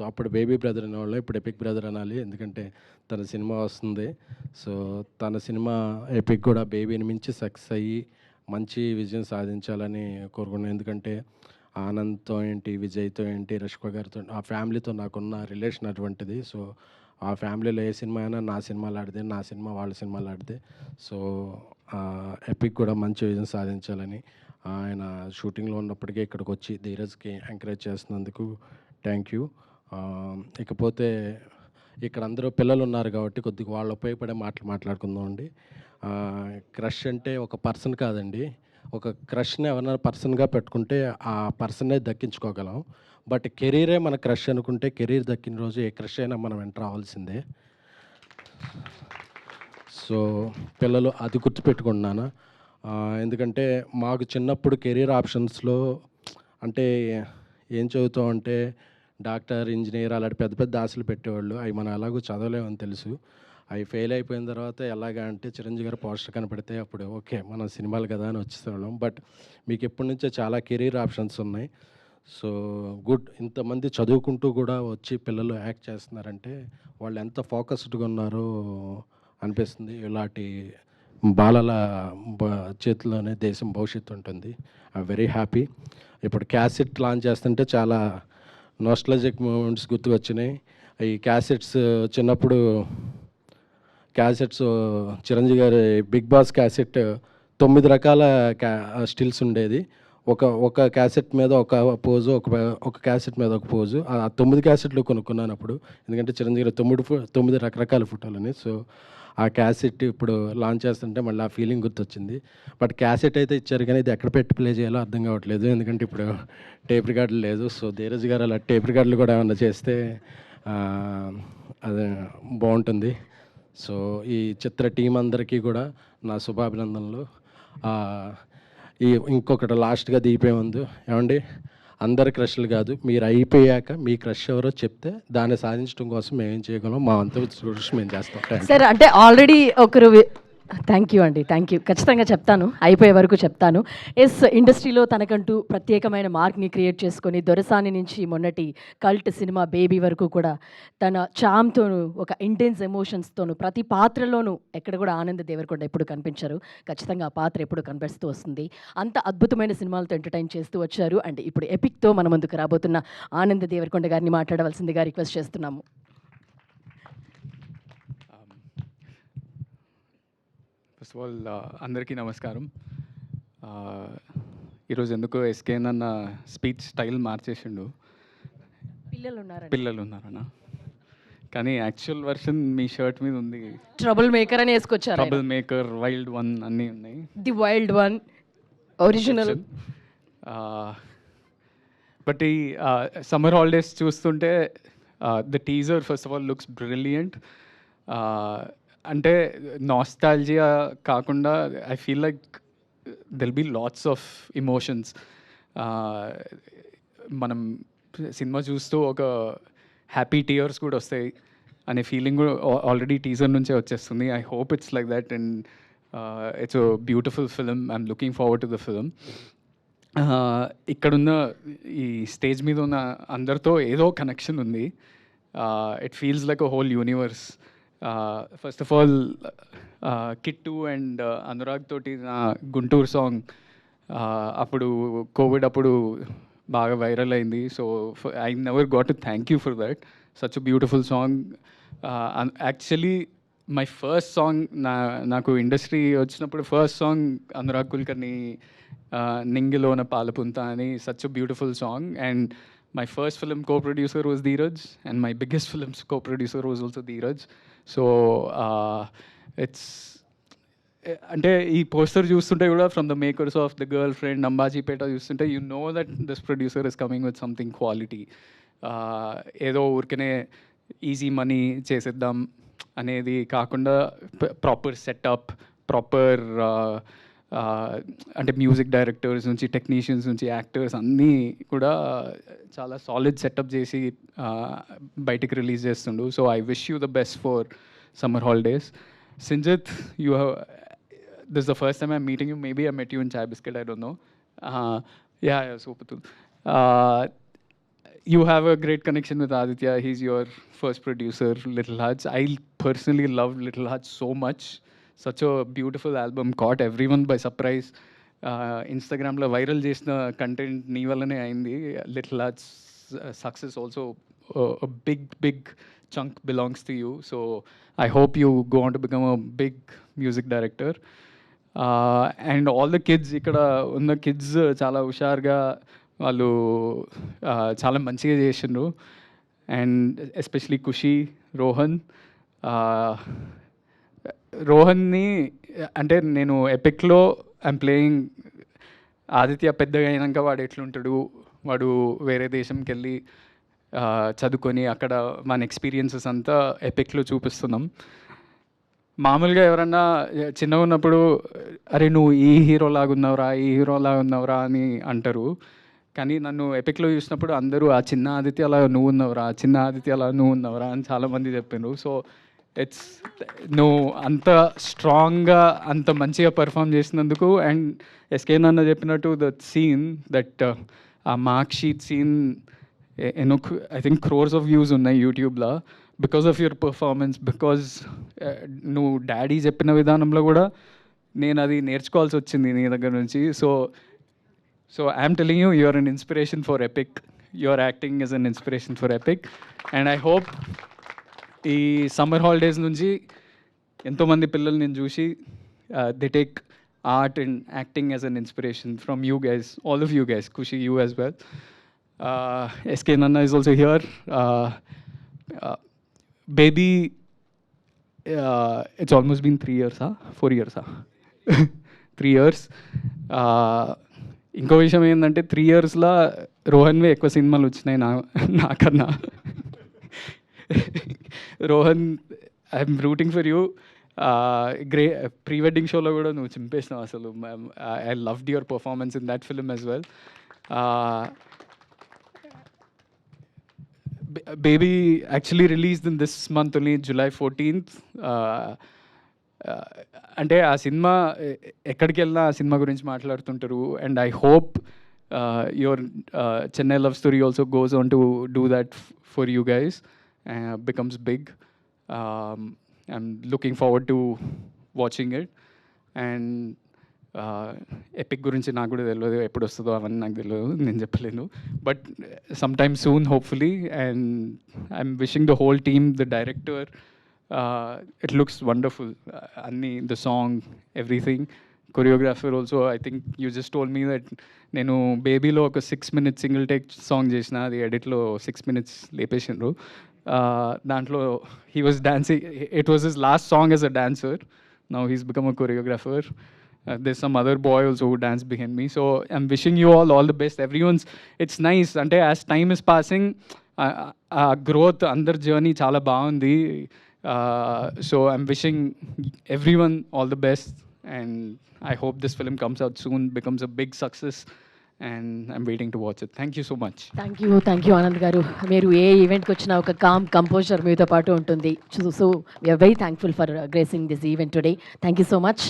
అప్పుడు బేబీ బ్రదర్ అనేవాళ్ళు, ఇప్పుడు ఎపిక్ బ్రదర్ అనాలి ఎందుకంటే తన సినిమా వస్తుంది. సో తన సినిమా ఎపిక్ కూడా బేబీని మించి సక్సెస్ అయ్యి మంచి విజయం సాధించాలని కోరుకున్నాను. ఎందుకంటే ఆనంద్తో ఏంటి, విజయ్తో ఏంటి, రష్క గారితో, ఆ ఫ్యామిలీతో నాకున్న రిలేషన్ అటువంటిది. సో ఆ ఫ్యామిలీలో ఏ సినిమా అయినా నా సినిమాలు ఆడితే, నా సినిమా వాళ్ళ సినిమాలు ఆడితే. సో ఎపిక్ కూడా మంచి విజయం సాధించాలని, ఆయన షూటింగ్లో ఉన్నప్పటికీ ఇక్కడికి వచ్చి ధీరజ్కి ఎంకరేజ్ చేస్తున్నందుకు థ్యాంక్ యూ. ఇకపోతే ఇక్కడ అందరూ పిల్లలు ఉన్నారు కాబట్టి కొద్దిగా వాళ్ళు ఉపయోగపడే మాట్లాడుకుందాం అండి. క్రష్ అంటే ఒక పర్సన్ కాదండి. ఒక క్రష్ని ఎవరైనా పర్సన్గా పెట్టుకుంటే ఆ పర్సన్నే దక్కించుకోగలం. బట్ కెరీరే మన క్రష్ అనుకుంటే కెరీర్ దక్కిన రోజు ఏ క్రష్ అయినా మనం వెంట రావాల్సిందే. సో పిల్లలు అది గుర్తుపెట్టుకుంటున్నాను. ఎందుకంటే మాకు చిన్నప్పుడు కెరీర్ ఆప్షన్స్లో అంటే ఏం చదువుతాం అంటే డాక్టర్, ఇంజనీర్ అలాంటి పెద్ద పెద్ద ఆశలు పెట్టేవాళ్ళు. అవి మనం ఎలాగో చదవలేమని తెలుసు. అవి ఫెయిల్ అయిపోయిన తర్వాత ఎలాగా అంటే చిరంజీవి గారు పోస్టర్ కనపడితే అప్పుడు ఓకే మనం సినిమాలు కదా అని వచ్చేసేవాళ్ళం. బట్ మీకు ఎప్పటి నుంచో చాలా కెరీర్ ఆప్షన్స్ ఉన్నాయి. సో గుడ్, ఇంతమంది చదువుకుంటూ కూడా వచ్చి పిల్లలు యాక్ట్ చేస్తున్నారంటే వాళ్ళు ఎంత ఫోకస్డ్గా ఉన్నారో అనిపిస్తుంది. ఇలాంటి బాలల చేతిలోనే దేశం భవిష్యత్తు ఉంటుంది. I very happy. ఇప్పుడు క్యాసెట్ లాంచ్ చేస్తుంటే చాలా నోస్టాలజిక్ మూమెంట్స్ గుర్తుకొచ్చినాయి. ఈ క్యాసెట్స్ చిన్నప్పుడు క్యాసెట్స్ చిరంజీవి గారి బిగ్ బాస్ క్యాసెట్ 9 రకాల స్టిల్స్ ఉండేది. ఒక క్యాసెట్ మీద ఒక పోజు, ఒక క్యాసెట్ మీద ఒక పోజు. ఆ 9 క్యాసెట్లు కొనుక్కున్నాను అప్పుడు, ఎందుకంటే చిరంజీవి గారు 9 రకరకాల ఫోటోలని. సో ఆ క్యాసెట్ ఇప్పుడు లాంచ్ చేస్తుంటే మళ్ళీ ఆ ఫీలింగ్ గుర్తొచ్చింది. బట్ క్యాసెట్ అయితే ఇచ్చారు కానీ ఇది ఎక్కడ పెట్టి ప్లే చేయాలో అర్థం కావట్లేదు, ఎందుకంటే ఇప్పుడు టేప్ రికార్డులు లేదు. సో ధీరజ్ గారు అలా టేప్ రికార్డులు కూడా ఏమన్నా చేస్తే అది బాగుంటుంది. సో ఈ చిత్ర టీం అందరికీ కూడా నా శుభాభినందనలు. ఇంకొకటి లాస్ట్గా దీపే ఉంది ఏమండి, అందరి క్రష్లు కాదు, మీరు అయిపోయాక మీ క్రష్ ఎవరో చెప్తే దాన్ని సాధించడం కోసం మేము ఏం చేయగలం, మా అంత కృషి మేము చేస్తాం. సార్ అంటే ఆల్రెడీ ఒకరు థ్యాంక్ యూ అండి, థ్యాంక్ యూ. ఖచ్చితంగా చెప్తాను, అయిపోయే వరకు చెప్తాను. ఎస్, ఇండస్ట్రీలో తనకంటూ ప్రత్యేకమైన మార్క్ని క్రియేట్ చేసుకొని దొరసాని నుంచి మొన్నటి కల్ట్ సినిమా బేబీ వరకు కూడా తన చామ్తోనూ ఒక ఇంటెన్స్ ఎమోషన్స్తోనూ ప్రతి పాత్రలోనూ ఎక్కడ కూడా ఆనంద్ దేవరకొండ ఎప్పుడు కనిపించారు. ఖచ్చితంగా ఆ పాత్ర ఎప్పుడు కనిపిస్తూ వస్తుంది. అంత అద్భుతమైన సినిమాలతో ఎంటర్టైన్ చేస్తూ వచ్చారు. అండ్ ఇప్పుడు ఎపిక్తో మన ముందుకు రాబోతున్న ఆనంద్ దేవరకొండ గారిని మాట్లాడవలసిందిగా రిక్వెస్ట్ చేస్తున్నాము. ఫస్ట్ ఆఫ్ ఆల్ అందరికీ నమస్కారం. ఈరోజు ఎందుకో ఎస్కేన్ అన్న స్పీచ్ స్టైల్ మార్చేసిండు. పిల్లలు ఉన్నారన్న, కానీ యాక్చువల్ వర్షన్ మీ షర్ట్ మీద ఉంది. ట్రబుల్ మేకర్ అని వేసుకొచ్చారు. ట్రబుల్ మేకర్, వైల్డ్ వన్ అన్నీ ఉన్నాయి. The wild one original. But ఈ సమ్మర్ హాలిడేస్ చూస్తుంటే the teaser first of all looks brilliant. అంటే నాస్టాల్జియా కాకుండా I feel like they'll be lots of emotions. మనం సినిమా చూస్తూ ఒక హ్యాపీ టీయర్స్ కూడా వస్తాయి అనే ఫీలింగ్ కూడా ఆల్రెడీ టీజర్ నుంచే వచ్చేస్తుంది. I hope it's like that and it's a beautiful film. I'm looking forward to the film. ఇక్కడున్న ఈ స్టేజ్ మీద ఉన్న అందరితో ఏదో కనెక్షన్ ఉంది. It feels like a whole universe. First of all Kittu and Anurag తోటి నా గుంటూరు సాంగ్ అప్పుడు కోవిడ్ అప్పుడు బాగా వైరల్ అయింది. So I never got to thank you for that. Such a beautiful song. Actually my first song నాకు ఇండస్ట్రీ వచ్చినప్పుడు ఫస్ట్ సాంగ్ అనురాగ్ కుల్కర్ని నింగిలోన పాలపుంత అని. Such a beautiful song. And my first film co-producer was Dheeraj, and my biggest film co-producer was also Dheeraj. So it's అంటే ఈ పోస్టర్ చూస్తుంటే కూడా from the makers of the girlfriend Ambajipeta చూస్తుంటే you know that this producer is coming with something quality. ఏదో ఊరికనే ఈజీ మనీ చేసేద్దాం అనేది కాకుండా ప్రాపర్ సెటప్, ప్రాపర్ అంటే మ్యూజిక్ డైరెక్టర్స్ నుంచి టెక్నీషియన్స్ నుంచి యాక్టర్స్ అన్నీ కూడా చాలా సాలిడ్ సెటప్ చేసి బయటికి రిలీజ్ చేస్తుండు. So I wish you the best for summer holidays. Sinjit, this is the first time I'm meeting you. Maybe I met you in Chai Biscuit, I don't know. Yeah, super cool. You have a great connection with Aditya. He's your first producer, Little Huts. I personally love Little Huts so much. Such a beautiful album, caught everyone by surprise. Instagram lo viral chesina content nee vallane ayindi. Little Huts success also a big chunk belongs to you. So I hope you go on to become a big music director. And all the kids ikkada unna kids చాలా హుషారుగా వాళ్ళు చాలా మంచిగా చేసిండ్రు. అండ్ ఎస్పెషలీ ఖుషి, రోహన్ని అంటే నేను ఎపిక్లో ఐమ్ ప్లేయింగ్ ఆదిత్య పెద్దగా అయినాక వాడు ఎట్లుంటాడు, వాడు వేరే దేశంకి వెళ్ళి చదువుకొని అక్కడ మన ఎక్స్పీరియన్సెస్ అంతా ఎపిక్లో చూపిస్తున్నాం. మామూలుగా ఎవరన్నా చిన్నగా ఉన్నప్పుడు అరే నువ్వు ఈ హీరోలాగా ఉన్నావురా అని అంటారు. కానీ నన్ను ఎపిక్లో చూసినప్పుడు అందరూ ఆ చిన్న ఆదిత్య అలా నువ్వు ఉన్నావురా అని చాలామంది చెప్పారు. సో ఇట్స్ నువ్వు అంత స్ట్రాంగ్గా అంత మంచిగా పర్ఫామ్ చేసినందుకు. అండ్ ఎస్కే నాన్న చెప్పినట్టు దట్ సీన్ దట్ ఆ mark sheet scene I think crores of views ఉన్నాయి యూట్యూబ్లో because of your performance. Because నువ్వు డాడీ చెప్పిన విధానంలో కూడా నేను అది నేర్చుకోవాల్సి వచ్చింది నీ దగ్గర నుంచి. So I'm telling you, you are an inspiration for epic. Your acting is an inspiration for epic. And I hope ఈ సమ్మర్ హాలిడేస్ నుంచి ఎంతోమంది పిల్లలు నేను చూసి they take art and acting as an inspiration from you guys, all of you guys. Khushi, you as well. SK Nanna is also here. Baby, it's almost been 3 years, 4 years, 3 years. ఇంకో విషయం ఏంటంటే 3 yearsలో రోహన్వే ఎక్కువ సినిమాలు వచ్చినాయి నాకన్నా. Rohan, I'm rooting for you. Pre wedding షోలో కూడా నువ్వు చింపేసినావు అసలు. I loved your performance in that film as well. Baby actually released in this month only, July 14th. అంటే ఆ సినిమా ఎక్కడికి వెళ్ళినా ఆ సినిమా గురించి మాట్లాడుతుంటారు. And I hope your Chennai love story also goes on to do that for you guys, becomes big. I'm looking forward to watching it. And epic గురించి నాకు కూడా తెలియదు, ఎప్పుడు వస్తుందో అవన్నీ నాకు తెలియదు, నేను చెప్పలేను. But some time soon hopefully. And I'm wishing the whole team, the director, it looks wonderful. Anni, the song, everything. Choreographer also, I think you just told me that నేను బేబీలో ఒక 6 minutes సింగిల్ టేక్ సాంగ్ చేసిన, అది ఎడిట్లో 6 minutes లేపేసిండ్రు. దాంట్లో he was dancing, it was his last song as a dancer. Now he's become a choreographer. There's some other boy also who danced behind me. So I'm wishing you all the best. It's nice. Ante as time is passing, growth, అందరి జర్నీ చాలా బాగుంది. So I'm wishing everyone all the best, and I hope this film comes out soon, becomes a big success, and I'm waiting to watch it. Thank you so much. Thank you Anand గారు. మీరు ఏ ఈవెంట్కి వచ్చినా ఒక కామ్ కంపోజర్ మీతో పాటు ఉంటుంది. So we are very thankful for gracing this event today. Thank you so much.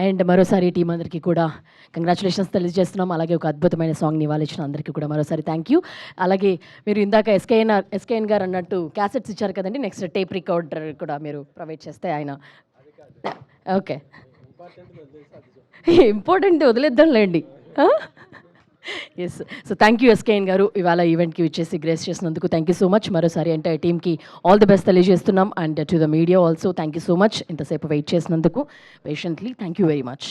And మరోసారి టీం అందరికీ కూడా కంగ్రాచులేషన్స్ తెలియజేస్తున్నాం. అలాగే ఒక అద్భుతమైన సాంగ్ని ఇవ్వాల్సిన అందరికీ కూడా మరోసారి థ్యాంక్ యూ. అలాగే మీరు ఇందాక ఎస్కేఎన్ గారు అన్నట్టు క్యాసెట్స్ ఇచ్చారు కదండి, నెక్స్ట్ టేప్ రికార్డర్ కూడా మీరు ప్రొవైడ్ చేస్తే ఆయన ఓకే ఇంపార్టెంట్ వదిలేద్దాంలేండి. Yes. So thank you SKN గారు, ఇవాళ ఈవెంట్కి ఇచ్చేసి గ్రేస్ చేసినందుకు థ్యాంక్ యూ సో మచ్. మరోసారి ఎంటైర్ టీమ్కి ఆల్ ది బెస్ట్ తెలియజేస్తున్నాం. And to the media also thank you so much, ఇంతసేపు వెయిట్ చేసినందుకు patiently. Thank you very much.